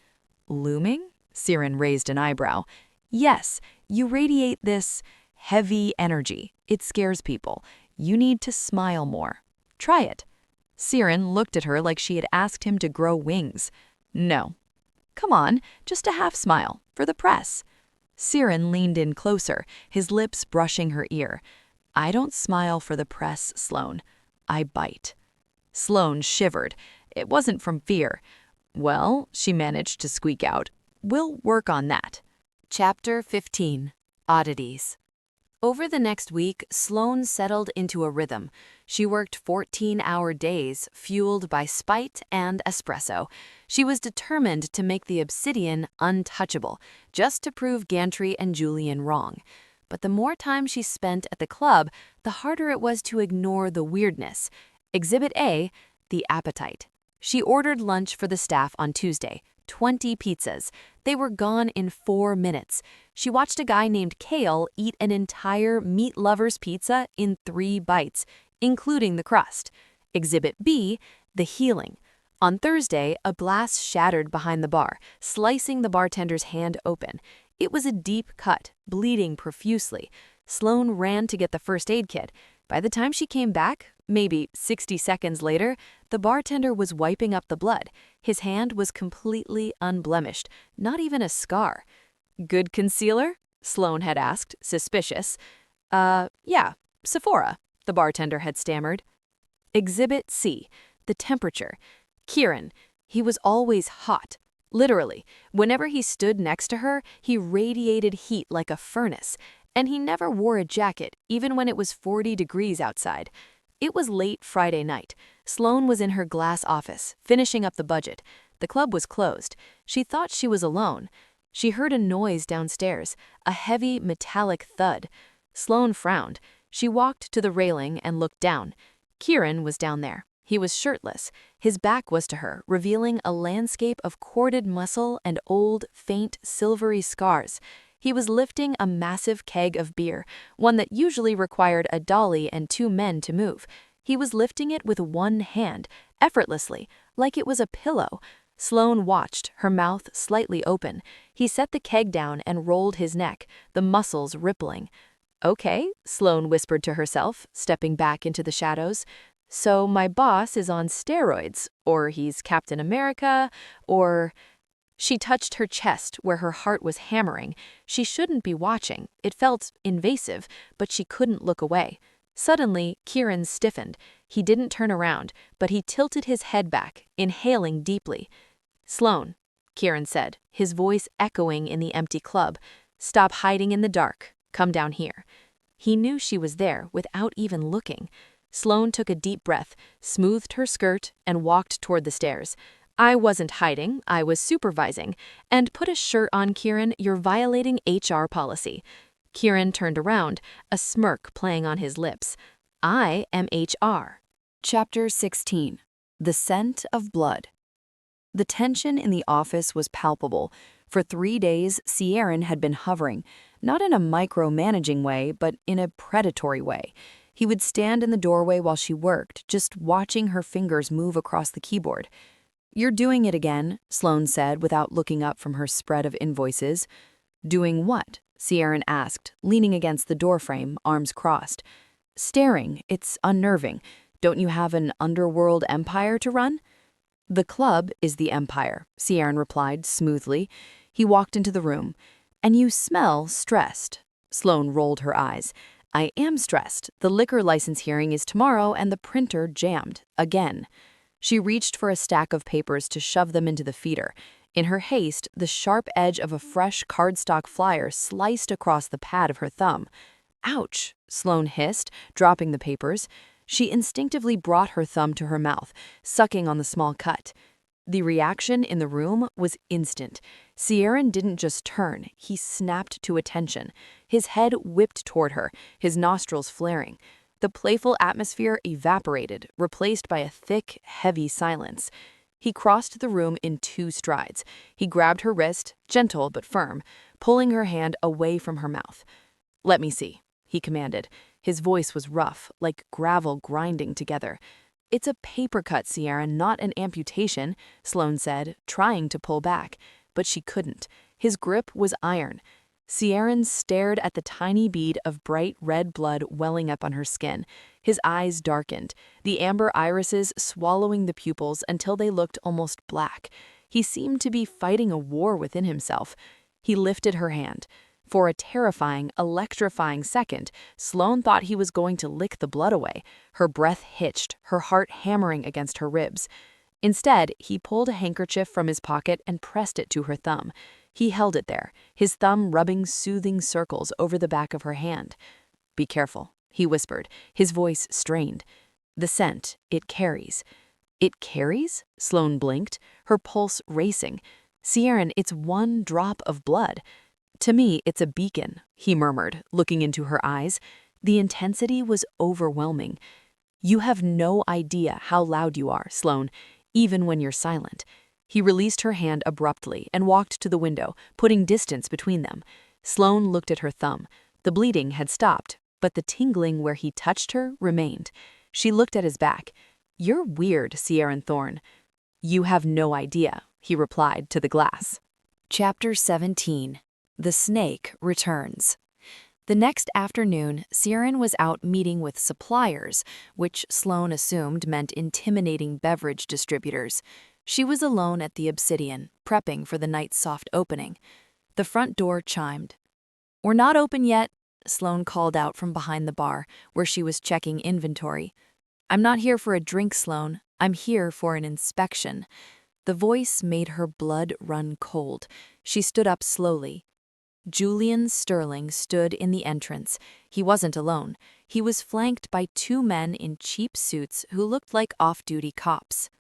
Looming? Siren raised an eyebrow. Yes, you radiate this heavy energy. It scares people. You need to smile more. Try it. Siren looked at her like she had asked him to grow wings. No. Come on, just a half smile, for the press. Siren leaned in closer, his lips brushing her ear. I don't smile for the press, Sloane. I bite. Sloane shivered. It wasn't from fear. Well, she managed to squeak out, we'll work on that. Chapter 15. Oddities. Over the next week, Sloane settled into a rhythm. She worked 14-hour days, fueled by spite and espresso. She was determined to make the obsidian untouchable, just to prove Gantry and Julian wrong. But the more time she spent at the club, the harder it was to ignore the weirdness. Exhibit A, the appetite. She ordered lunch for the staff on Tuesday, 20 pizzas. They were gone in 4 minutes. She watched a guy named Kale eat an entire meat lover's pizza in 3 bites, including the crust. Exhibit B, the healing. On Thursday, a glass shattered behind the bar, slicing the bartender's hand open. It was a deep cut, bleeding profusely. Sloane ran to get the first aid kit. By the time she came back, maybe 60 seconds later, the bartender was wiping up the blood. His hand was completely unblemished, not even a scar. Good concealer? Sloane had asked, suspicious. Yeah, Sephora, the bartender had stammered. Exhibit C, the temperature. Kieran, he was always hot. Literally, whenever he stood next to her, he radiated heat like a furnace. And he never wore a jacket, even when it was 40 degrees outside. It was late Friday night. Sloane was in her glass office, finishing up the budget. The club was closed. She thought she was alone. She heard a noise downstairs, a heavy, metallic thud. Sloane frowned. She walked to the railing and looked down. Kieran was down there. He was shirtless. His back was to her, revealing a landscape of corded muscle and old, faint, silvery scars. He was lifting a massive keg of beer, one that usually required a dolly and 2 men to move. He was lifting it with one hand, effortlessly, like it was a pillow. Sloane watched, her mouth slightly open. He set the keg down and rolled his neck, the muscles rippling. Okay, Sloane whispered to herself, stepping back into the shadows. So my boss is on steroids, or he's Captain America, or... She touched her chest where her heart was hammering. She shouldn't be watching. It felt invasive, but she couldn't look away. Suddenly, Kieran stiffened. He didn't turn around, but he tilted his head back, inhaling deeply. Sloane, Kieran said, his voice echoing in the empty club. Stop hiding in the dark. Come down here. He knew she was there without even looking. Sloane took a deep breath, smoothed her skirt, and walked toward the stairs. I wasn't hiding, I was supervising. And put a shirt on, Kieran, you're violating HR policy. Kieran turned around, a smirk playing on his lips. I am HR. Chapter 16. The Scent of Blood. The tension in the office was palpable. For 3 days, Sieran had been hovering, not in a micromanaging way, but in a predatory way. He would stand in the doorway while she worked, just watching her fingers move across the keyboard. You're doing it again, Sloane said without looking up from her spread of invoices. Doing what? Sieran asked, leaning against the doorframe, arms crossed. Staring, it's unnerving. Don't you have an underworld empire to run? The club is the empire, Sieran replied smoothly. He walked into the room. And you smell stressed. Sloane rolled her eyes. I am stressed. The liquor license hearing is tomorrow and the printer jammed. Again. She reached for a stack of papers to shove them into the feeder. In her haste, the sharp edge of a fresh cardstock flyer sliced across the pad of her thumb. Ouch, Sloane hissed, dropping the papers. She instinctively brought her thumb to her mouth, sucking on the small cut. The reaction in the room was instant. Ciaran didn't just turn, he snapped to attention. His head whipped toward her, his nostrils flaring. The playful atmosphere evaporated, replaced by a thick, heavy silence. He crossed the room in 2 strides. He grabbed her wrist, gentle but firm, pulling her hand away from her mouth. "Let me see," he commanded. His voice was rough, like gravel grinding together. "It's a paper cut, Ciaran, not an amputation," Sloane said, trying to pull back. But she couldn't. His grip was iron. Ciaran stared at the tiny bead of bright red blood welling up on her skin. His eyes darkened, the amber irises swallowing the pupils until they looked almost black. He seemed to be fighting a war within himself. He lifted her hand. For a terrifying, electrifying second, Sloane thought he was going to lick the blood away. Her breath hitched, her heart hammering against her ribs. Instead, he pulled a handkerchief from his pocket and pressed it to her thumb. He held it there, his thumb rubbing soothing circles over the back of her hand. "Be careful," he whispered, his voice strained. "The scent, it carries." "It carries?" Sloane blinked, her pulse racing. "Ciaran, it's 1 drop of blood." "To me, it's a beacon," he murmured, looking into her eyes. The intensity was overwhelming. "You have no idea how loud you are, Sloane, even when you're silent." He released her hand abruptly and walked to the window, putting distance between them. Sloane looked at her thumb. The bleeding had stopped, but the tingling where he touched her remained. She looked at his back. "You're weird, Ciaran Thorne." "You have no idea," he replied to the glass. Chapter 17. The Snake Returns. The next afternoon, Ciaran was out meeting with suppliers, which Sloane assumed meant intimidating beverage distributors. She was alone at the Obsidian, prepping for the night's soft opening. The front door chimed. "We're not open yet," Sloane called out from behind the bar, where she was checking inventory. "I'm not here for a drink, Sloane. I'm here for an inspection." The voice made her blood run cold. She stood up slowly. Julian Sterling stood in the entrance. He wasn't alone. He was flanked by 2 men in cheap suits who looked like off-duty cops.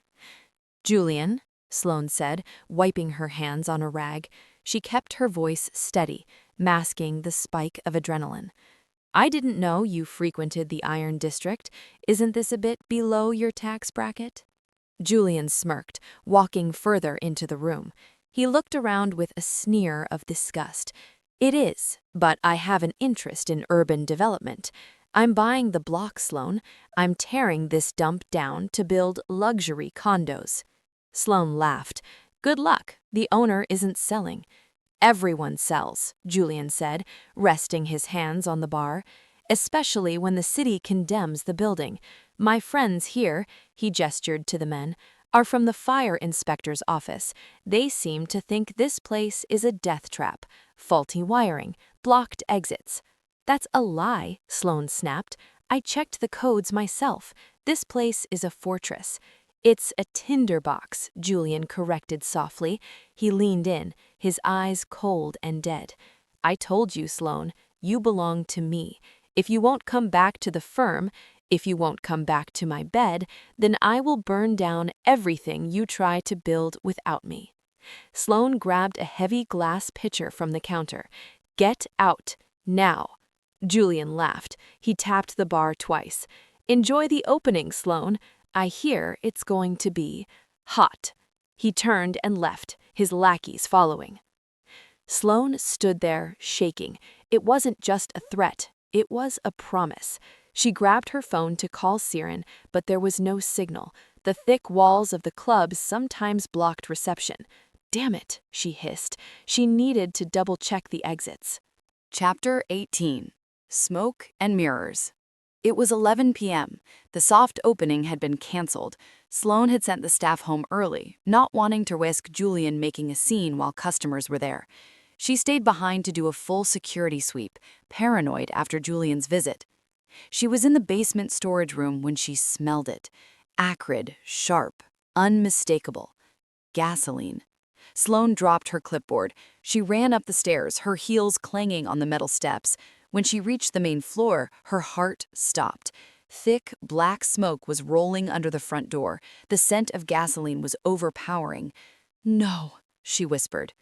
"Julian," Sloane said, wiping her hands on a rag. She kept her voice steady, masking the spike of adrenaline. "I didn't know you frequented the Iron District. Isn't this a bit below your tax bracket?" Julian smirked, walking further into the room. He looked around with a sneer of disgust. "It is, but I have an interest in urban development. I'm buying the block, Sloane. I'm tearing this dump down to build luxury condos." Sloane laughed. "Good luck. The owner isn't selling." "Everyone sells," Julian said, resting his hands on the bar. "Especially when the city condemns the building. My friends here," he gestured to the men, "are from the fire inspector's office. They seem to think this place is a death trap. Faulty wiring, blocked exits." "That's a lie," Sloane snapped. "I checked the codes myself. This place is a fortress." "It's a tinderbox," Julian corrected softly. He leaned in, his eyes cold and dead. "I told you, Sloane, you belong to me. If you won't come back to the firm, if you won't come back to my bed, then I will burn down everything you try to build without me." Sloane grabbed a heavy glass pitcher from the counter. "Get out, now." Julian laughed. He tapped the bar twice. "Enjoy the opening, Sloane. I hear it's going to be hot." He turned and left, his lackeys following. Sloane stood there, shaking. It wasn't just a threat, it was a promise. She grabbed her phone to call Ciaran, but there was no signal. The thick walls of the club sometimes blocked reception. "Damn it," she hissed. She needed to double-check the exits. Chapter 18. Smoke and Mirrors. It was 11 p.m. The soft opening had been canceled. Sloane had sent the staff home early, not wanting to risk Julian making a scene while customers were there. She stayed behind to do a full security sweep, paranoid after Julian's visit. She was in the basement storage room when she smelled it. Acrid, sharp, unmistakable. Gasoline. Sloane dropped her clipboard. She ran up the stairs, her heels clanging on the metal steps. When she reached the main floor, her heart stopped. Thick, black smoke was rolling under the front door. The scent of gasoline was overpowering. "No," she whispered.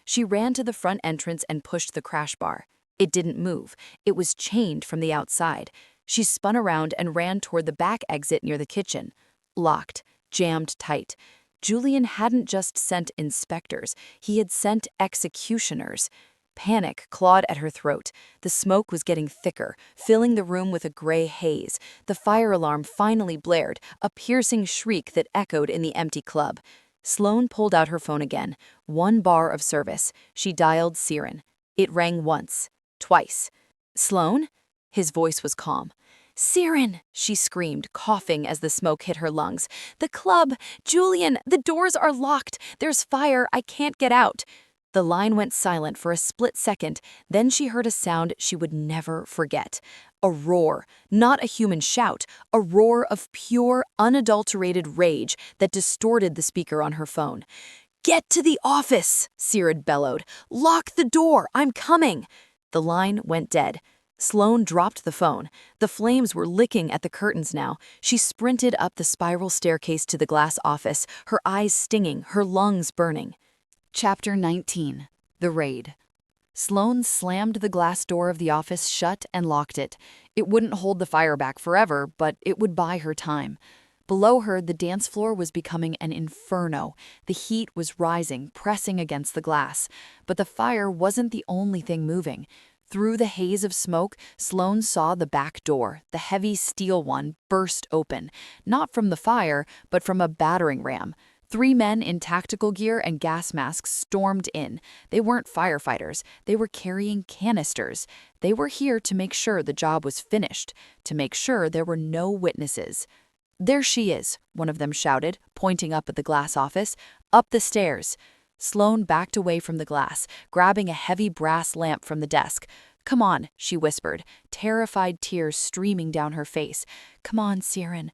She ran to the front entrance and pushed the crash bar. It didn't move. It was chained from the outside. She spun around and ran toward the back exit near the kitchen. Locked, jammed tight. Julian hadn't just sent inspectors. He had sent executioners. Panic clawed at her throat. The smoke was getting thicker, filling the room with a gray haze. The fire alarm finally blared, a piercing shriek that echoed in the empty club. Sloane pulled out her phone again. 1 bar of service. She dialed Siren. It rang once, twice. "Sloane?" His voice was calm. "Siren," she screamed, coughing as the smoke hit her lungs. "The club! Julian, the doors are locked! There's fire! I can't get out!" The line went silent for a split second, then she heard a sound she would never forget. A roar, not a human shout, a roar of pure, unadulterated rage that distorted the speaker on her phone. "Get to the office!" Siren bellowed. "Lock the door! I'm coming!" The line went dead. Sloane dropped the phone. The flames were licking at the curtains now. She sprinted up the spiral staircase to the glass office, her eyes stinging, her lungs burning. Chapter 19. The Raid. Sloane slammed the glass door of the office shut and locked it. It wouldn't hold the fire back forever, but it would buy her time. Below her, the dance floor was becoming an inferno. The heat was rising, pressing against the glass. But the fire wasn't the only thing moving. Through the haze of smoke, Sloane saw the back door, the heavy steel one, burst open. Not from the fire, but from a battering ram. 3 men in tactical gear and gas masks stormed in. They weren't firefighters. They were carrying canisters. They were here to make sure the job was finished, to make sure there were no witnesses. "There she is," one of them shouted, pointing up at the glass office. "Up the stairs." Sloane backed away from the glass, grabbing a heavy brass lamp from the desk. "Come on," she whispered, terrified tears streaming down her face. "Come on, Siren."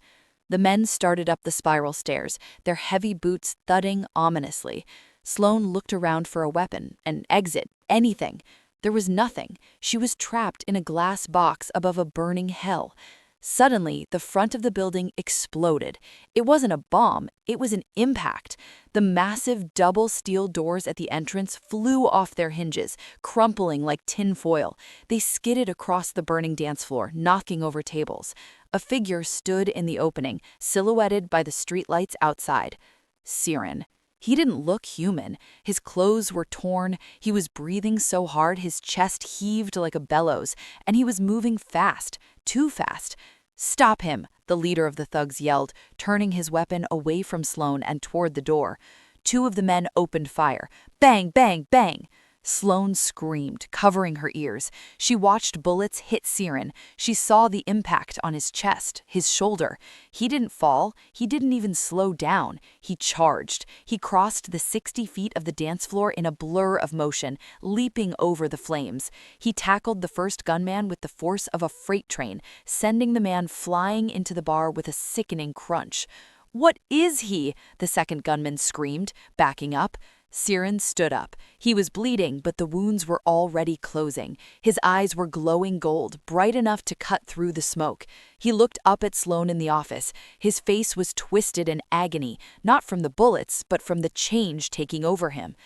The men started up the spiral stairs, their heavy boots thudding ominously. Sloane looked around for a weapon, an exit, anything. There was nothing. She was trapped in a glass box above a burning hell. Suddenly, the front of the building exploded. It wasn't a bomb, it was an impact. The massive double steel doors at the entrance flew off their hinges, crumpling like tin foil. They skidded across the burning dance floor, knocking over tables. A figure stood in the opening, silhouetted by the streetlights outside. Siren. He didn't look human. His clothes were torn, he was breathing so hard his chest heaved like a bellows, and he was moving fast, too fast. "Stop him," the leader of the thugs yelled, turning his weapon away from Sloane and toward the door. 2 of the men opened fire. Bang, bang, bang! Sloane screamed, covering her ears. She watched bullets hit Siren. She saw the impact on his chest, his shoulder. He didn't fall. He didn't even slow down. He charged. He crossed the 60 feet of the dance floor in a blur of motion, leaping over the flames. He tackled the first gunman with the force of a freight train, sending the man flying into the bar with a sickening crunch. "What is he?" the second gunman screamed, backing up. Siren stood up. He was bleeding, but the wounds were already closing. His eyes were glowing gold, bright enough to cut through the smoke. He looked up at Sloane in the office. His face was twisted in agony, not from the bullets, but from the change taking over him.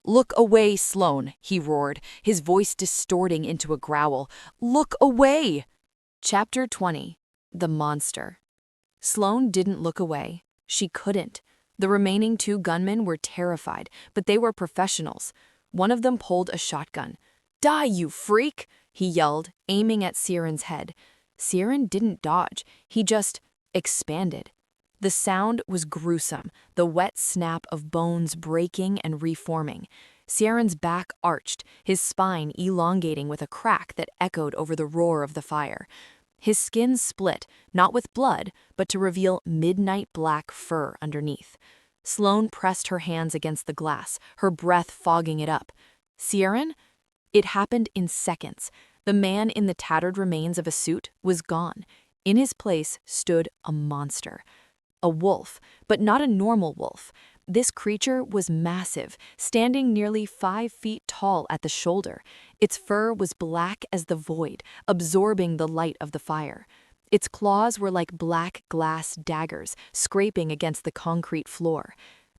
"Look away, Sloane," he roared, his voice distorting into a growl. "Look away!" Chapter 20. The Monster. Sloane didn't look away. She couldn't. The remaining 2 gunmen were terrified, but they were professionals. One of them pulled a shotgun. "Die, you freak!" he yelled, aiming at Siren's head. Siren didn't dodge. He just expanded. The sound was gruesome, the wet snap of bones breaking and reforming. Siren's back arched, his spine elongating with a crack that echoed over the roar of the fire. His skin split, not with blood, but to reveal midnight black fur underneath. Sloane pressed her hands against the glass, her breath fogging it up. Siren? It happened in seconds. The man in the tattered remains of a suit was gone. In his place stood a monster. A wolf, but not a normal wolf. This creature was massive, standing nearly 5 feet tall at the shoulder. Its fur was black as the void, absorbing the light of the fire. Its claws were like black glass daggers, scraping against the concrete floor.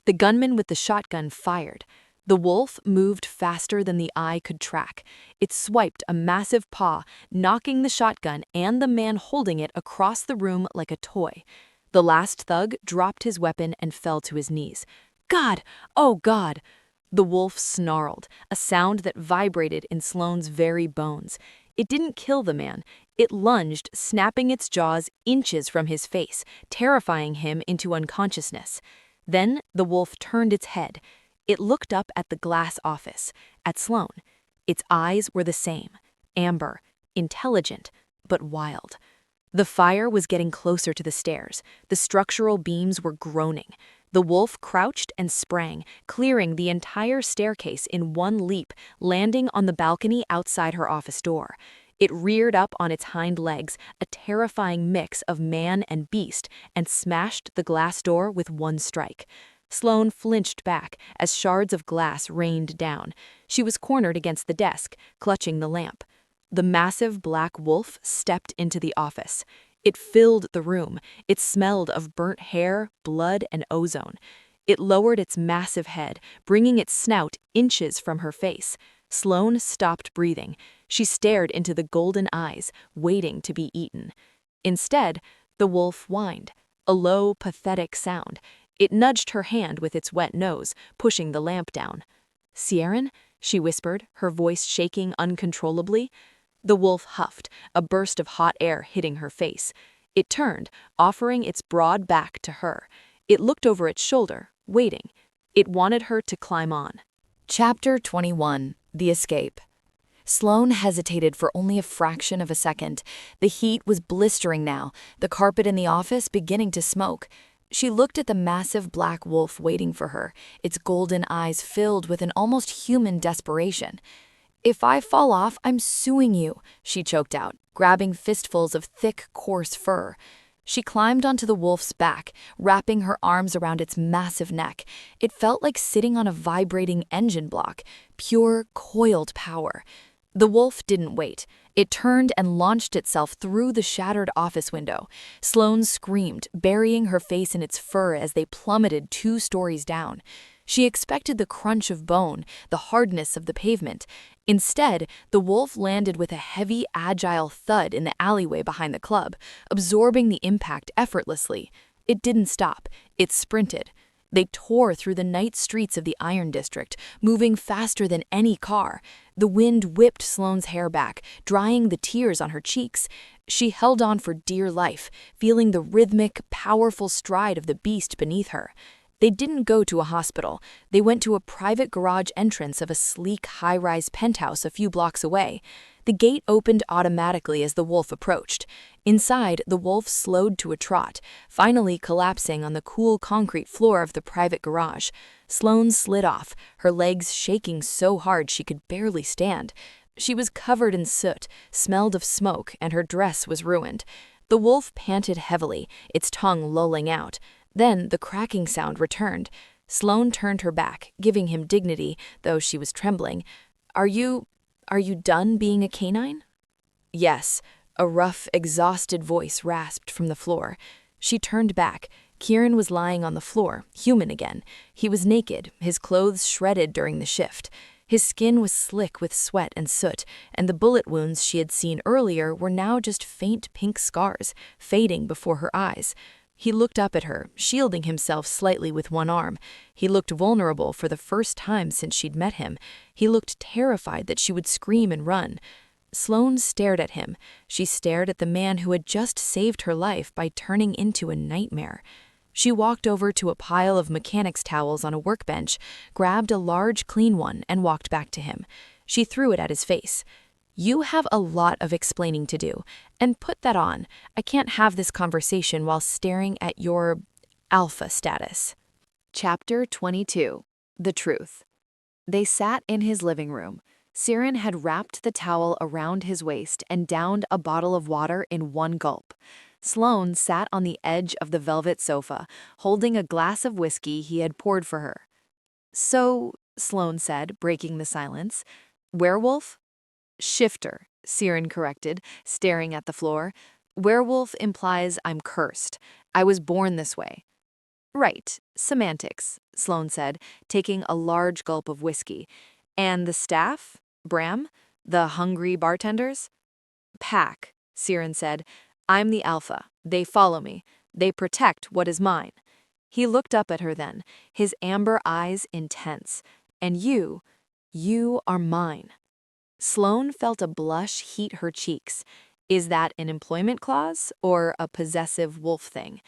The gunman with the shotgun fired. The wolf moved faster than the eye could track. It swiped a massive paw, knocking the shotgun and the man holding it across the room like a toy. The last thug dropped his weapon and fell to his knees. "God! Oh, God!" The wolf snarled, a sound that vibrated in Sloane's very bones. It didn't kill the man. It lunged, snapping its jaws inches from his face, terrifying him into unconsciousness. Then the wolf turned its head. It looked up at the glass office, at Sloane. Its eyes were the same, amber, intelligent, but wild. The fire was getting closer to the stairs. The structural beams were groaning. The wolf crouched and sprang, clearing the entire staircase in one leap, landing on the balcony outside her office door. It reared up on its hind legs, a terrifying mix of man and beast, and smashed the glass door with one strike. Sloane flinched back as shards of glass rained down. She was cornered against the desk, clutching the lamp. The massive black wolf stepped into the office. It filled the room. It smelled of burnt hair, blood, and ozone. It lowered its massive head, bringing its snout inches from her face. Sloane stopped breathing. She stared into the golden eyes, waiting to be eaten. Instead, the wolf whined, a low, pathetic sound. It nudged her hand with its wet nose, pushing the lamp down. "Sieran?" she whispered, her voice shaking uncontrollably. The wolf huffed, a burst of hot air hitting her face. It turned, offering its broad back to her. It looked over its shoulder, waiting. It wanted her to climb on. Chapter 21. The Escape. Sloane hesitated for only a fraction of a second. The heat was blistering now, the carpet in the office beginning to smoke. She looked at the massive black wolf waiting for her, its golden eyes filled with an almost human desperation. "If I fall off, I'm suing you," she choked out, grabbing fistfuls of thick, coarse fur. She climbed onto the wolf's back, wrapping her arms around its massive neck. It felt like sitting on a vibrating engine block, pure, coiled power. The wolf didn't wait. It turned and launched itself through the shattered office window. Sloane screamed, burying her face in its fur as they plummeted 2 stories down. She expected the crunch of bone, the hardness of the pavement. Instead, the wolf landed with a heavy, agile thud in the alleyway behind the club, absorbing the impact effortlessly. It didn't stop. It sprinted. They tore through the night streets of the Iron District, moving faster than any car. The wind whipped Sloane's hair back, drying the tears on her cheeks. She held on for dear life, feeling the rhythmic, powerful stride of the beast beneath her. They didn't go to a hospital. They went to a private garage entrance of a sleek, high-rise penthouse a few blocks away. The gate opened automatically as the wolf approached. Inside, the wolf slowed to a trot, finally collapsing on the cool concrete floor of the private garage. Sloane slid off, her legs shaking so hard she could barely stand. She was covered in soot, smelled of smoke, and her dress was ruined. The wolf panted heavily, its tongue lolling out. Then the cracking sound returned. Sloane turned her back, giving him dignity, though she was trembling. Are you done being a canine?" "Yes," a rough, exhausted voice rasped from the floor. She turned back. Kieran was lying on the floor, human again. He was naked, his clothes shredded during the shift. His skin was slick with sweat and soot, and the bullet wounds she had seen earlier were now just faint pink scars, fading before her eyes. He looked up at her, shielding himself slightly with one arm. He looked vulnerable for the first time since she'd met him. He looked terrified that she would scream and run. Sloane stared at him. She stared at the man who had just saved her life by turning into a nightmare. She walked over to a pile of mechanic's towels on a workbench, grabbed a large, clean one, and walked back to him. She threw it at his face. "You have a lot of explaining to do, and put that on. I can't have this conversation while staring at your alpha status." Chapter 22. The Truth. They sat in his living room. Siren had wrapped the towel around his waist and downed a bottle of water in one gulp. Sloane sat on the edge of the velvet sofa, holding a glass of whiskey he had poured for her. "So," Sloane said, breaking the silence, "werewolf?" "Shifter," Siren corrected, staring at the floor. "Werewolf implies I'm cursed. I was born this way." "Right, semantics," Sloane said, taking a large gulp of whiskey. "And the staff? Bram? The hungry bartenders?" "Pack," Siren said. "I'm the alpha. They follow me. They protect what is mine." He looked up at her then, his amber eyes intense. "And you are mine." Sloane felt a blush heat her cheeks. Is that an employment clause or a possessive wolf thing?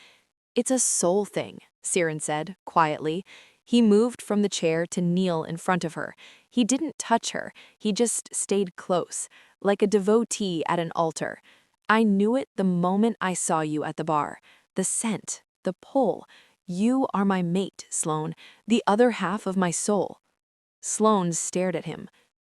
"It's a soul thing," Siren said, quietly. He moved from the chair to kneel in front of her. He didn't touch her, he just stayed close, like a devotee at an altar. "I knew it the moment I saw you at the bar. The scent, the pull. You are my mate, Sloane, the other half of my soul." Sloane stared at him.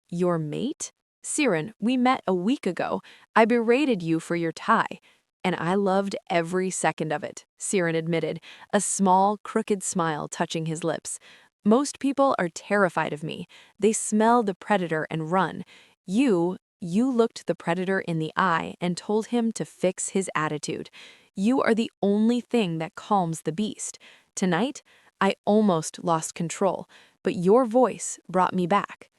"Your mate? Siren, we met a week ago. I berated you for your tie." "And I loved every second of it," Siren admitted, a small, crooked smile touching his lips. "Most people are terrified of me. They smell the predator and run. You looked the predator in the eye and told him to fix his attitude. You are the only thing that calms the beast. Tonight, I almost lost control, but your voice brought me back."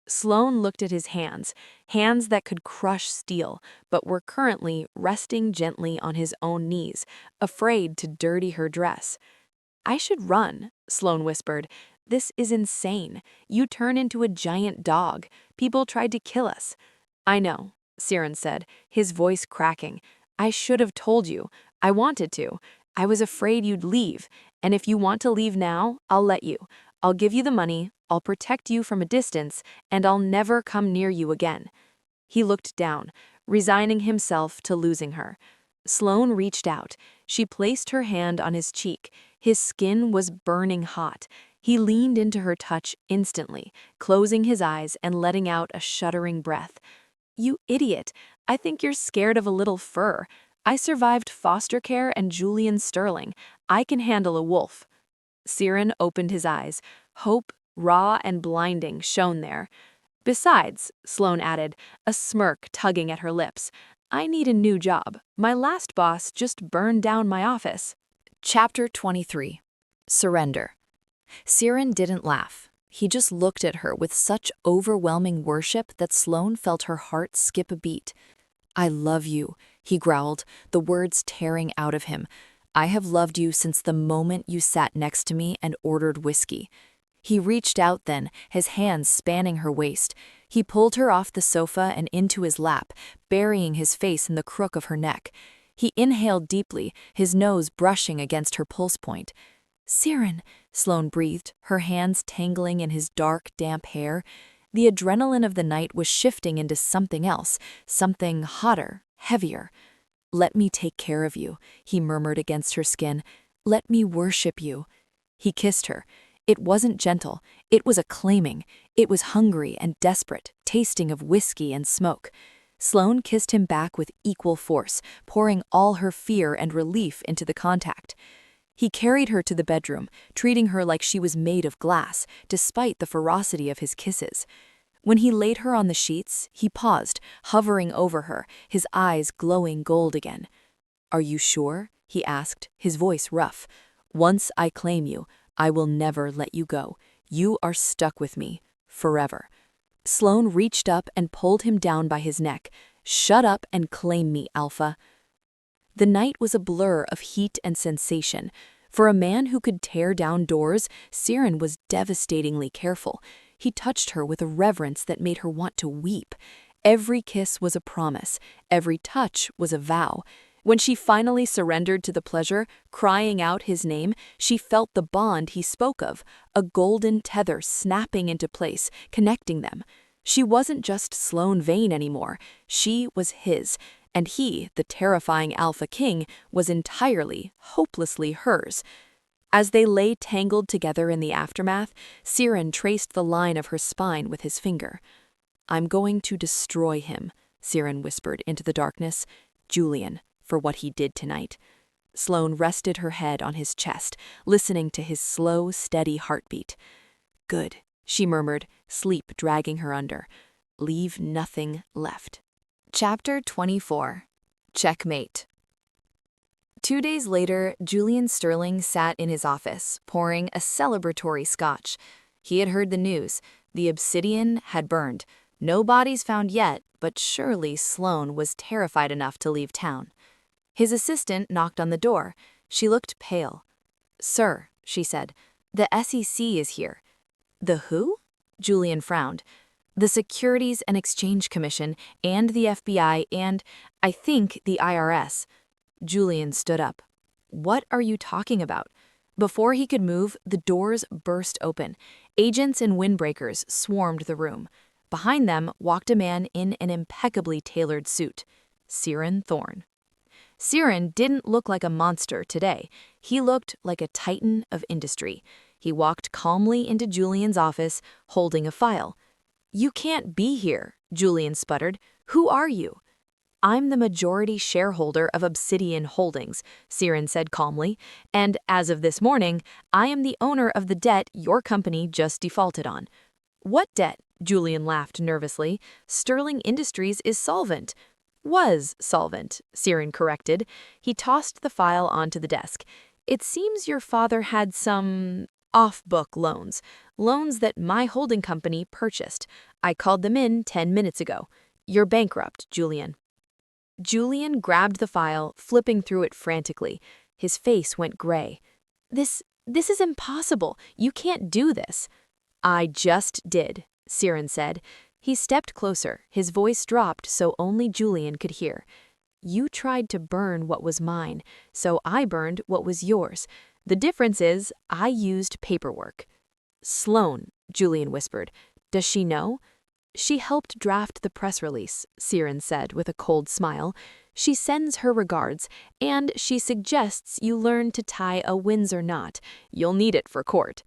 Sloane looked at his hands, hands that could crush steel, but were currently resting gently on his own knees, afraid to dirty her dress. "I should run," Sloane whispered. "This is insane. You turn into a giant dog. People tried to kill us." "I know," Siren said, his voice cracking. "I should have told you. I wanted to. I was afraid you'd leave. And if you want to leave now, I'll let you. I'll give you the money, I'll protect you from a distance, and I'll never come near you again." He looked down, resigning himself to losing her. Sloane reached out. She placed her hand on his cheek. His skin was burning hot. He leaned into her touch instantly, closing his eyes and letting out a shuddering breath. "You idiot. I think you're scared of a little fur. I survived foster care and Julian Sterling. I can handle a wolf." Siren opened his eyes. Hope, raw and blinding, shone there. "Besides," Sloane added, a smirk tugging at her lips, "I need a new job. My last boss just burned down my office." Chapter 23. Surrender. Siren didn't laugh. He just looked at her with such overwhelming worship that Sloane felt her heart skip a beat. "I love you," he growled, the words tearing out of him. "I have loved you since the moment you sat next to me and ordered whiskey." He reached out then, his hands spanning her waist. He pulled her off the sofa and into his lap, burying his face in the crook of her neck. He inhaled deeply, his nose brushing against her pulse point. "Siren," Sloane breathed, her hands tangling in his dark, damp hair. The adrenaline of the night was shifting into something else, something hotter, heavier. "Let me take care of you," he murmured against her skin. "Let me worship you." He kissed her. It wasn't gentle, it was acclaiming. It was hungry and desperate, tasting of whiskey and smoke. Sloane kissed him back with equal force, pouring all her fear and relief into the contact. He carried her to the bedroom, treating her like she was made of glass, despite the ferocity of his kisses. When he laid her on the sheets, he paused, hovering over her, his eyes glowing gold again. "Are you sure?" he asked, his voice rough. "Once I claim you, I will never let you go. You are stuck with me, forever." Sloane reached up and pulled him down by his neck. "Shut up and claim me, Alpha." The night was a blur of heat and sensation. For a man who could tear down doors, Siren was devastatingly careful. He touched her with a reverence that made her want to weep. Every kiss was a promise. Every touch was a vow. When she finally surrendered to the pleasure, crying out his name, she felt the bond he spoke of, a golden tether snapping into place, connecting them. She wasn't just Sloane Vane anymore. She was his, and he, the terrifying Alpha King, was entirely, hopelessly hers. As they lay tangled together in the aftermath, Siren traced the line of her spine with his finger. "I'm going to destroy him," Siren whispered into the darkness. "Julian, for what he did tonight. Sloane rested her head on his chest, listening to his slow, steady heartbeat. Good, she murmured, sleep dragging her under. Leave nothing left. Chapter 24. Checkmate. 2 days later, Julian Sterling sat in his office, pouring a celebratory scotch. He had heard the news. The obsidian had burned. No bodies found yet, but surely Sloane was terrified enough to leave town. His assistant knocked on the door. She looked pale. "Sir," she said, "the SEC is here." "The who?" Julian frowned. "The Securities and Exchange Commission and the FBI and, I think, the IRS. Julian stood up. "What are you talking about?" Before he could move, the doors burst open. Agents and windbreakers swarmed the room. Behind them walked a man in an impeccably tailored suit. Ciaran Thorne. Ciaran didn't look like a monster today. He looked like a titan of industry. He walked calmly into Julian's office, holding a file. "You can't be here," Julian sputtered. "Who are you?" "I'm the majority shareholder of Obsidian Holdings," Ciaran said calmly, "and as of this morning, I am the owner of the debt your company just defaulted on." "What debt?" Julian laughed nervously. "Sterling Industries is solvent." "Was solvent," Ciaran corrected. He tossed the file onto the desk. "It seems your father had some off-book loans that my holding company purchased. I called them in 10 minutes ago. You're bankrupt, Julian." Julian grabbed the file, flipping through it frantically. His face went gray. This is impossible. You can't do this." "I just did," Ciaran said. He stepped closer, his voice dropped so only Julian could hear. "You tried to burn what was mine, so I burned what was yours. The difference is I used paperwork." "Sloane," Julian whispered. "Does she know?" "She helped draft the press release," Ciaran said with a cold smile. "She sends her regards, and she suggests you learn to tie a Windsor knot. You'll need it for court."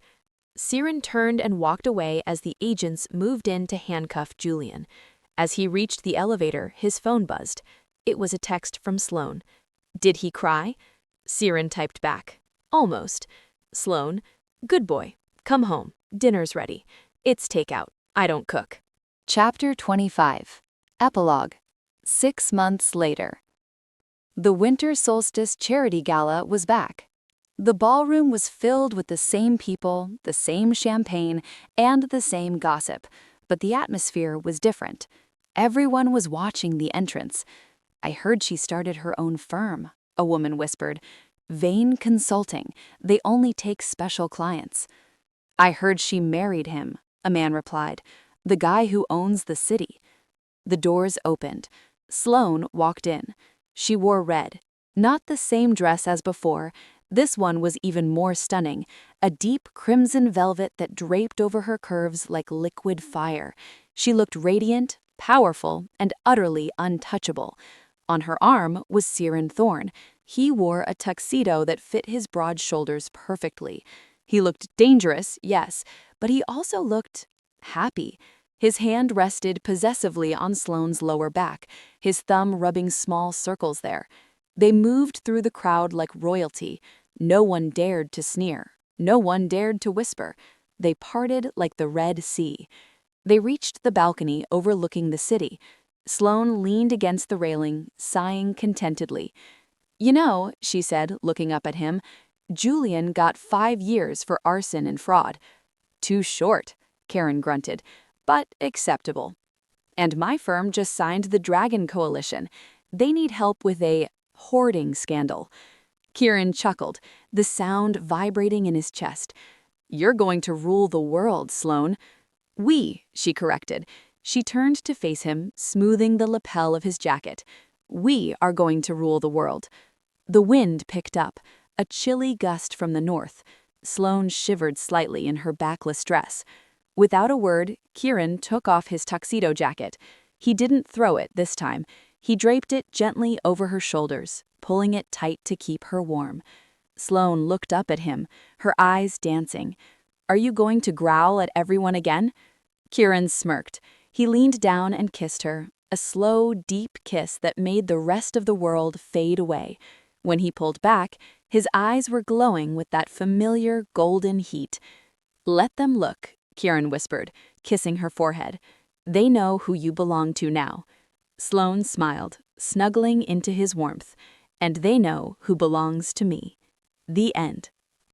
Ciaran turned and walked away as the agents moved in to handcuff Julian. As he reached the elevator, his phone buzzed. It was a text from Sloane. "Did he cry?" Ciaran typed back. "Almost." Sloane, "Good boy. Come home. Dinner's ready. It's takeout. I don't cook." Chapter 25. Epilogue. 6 months later. The Winter Solstice Charity Gala was back. The ballroom was filled with the same people, the same champagne, and the same gossip, but the atmosphere was different. Everyone was watching the entrance. "I heard she started her own firm," a woman whispered. "Vane Consulting. They only take special clients." "I heard she married him," a man replied. "The guy who owns the city." The doors opened. Sloane walked in. She wore red. Not the same dress as before. This one was even more stunning, a deep crimson velvet that draped over her curves like liquid fire. She looked radiant, powerful, and utterly untouchable. On her arm was Ciaran Thorne. He wore a tuxedo that fit his broad shoulders perfectly. He looked dangerous, yes, but he also looked happy. His hand rested possessively on Sloane's lower back, his thumb rubbing small circles there. They moved through the crowd like royalty. No one dared to sneer. No one dared to whisper. They parted like the Red Sea. They reached the balcony overlooking the city. Sloane leaned against the railing, sighing contentedly. "You know," she said, looking up at him, "Julian got 5 years for arson and fraud." "Too short," Karen grunted, "but acceptable." "And my firm just signed the Dragon Coalition. They need help with a hoarding scandal." Kieran chuckled, the sound vibrating in his chest. "You're going to rule the world, Sloane." "We," she corrected. She turned to face him, smoothing the lapel of his jacket. "We are going to rule the world." The wind picked up, a chilly gust from the north. Sloane shivered slightly in her backless dress. Without a word, Kieran took off his tuxedo jacket. He didn't throw it this time. He draped it gently over her shoulders, pulling it tight to keep her warm. Sloane looked up at him, her eyes dancing. "Are you going to growl at everyone again?" Kieran smirked. He leaned down and kissed her, A slow, deep kiss that made the rest of the world fade away. When he pulled back, his eyes were glowing with that familiar golden heat. "Let them look," Kieran whispered, kissing her forehead. "They know who you belong to now." Sloane smiled, snuggling into his warmth. "And they know who belongs to me." The end.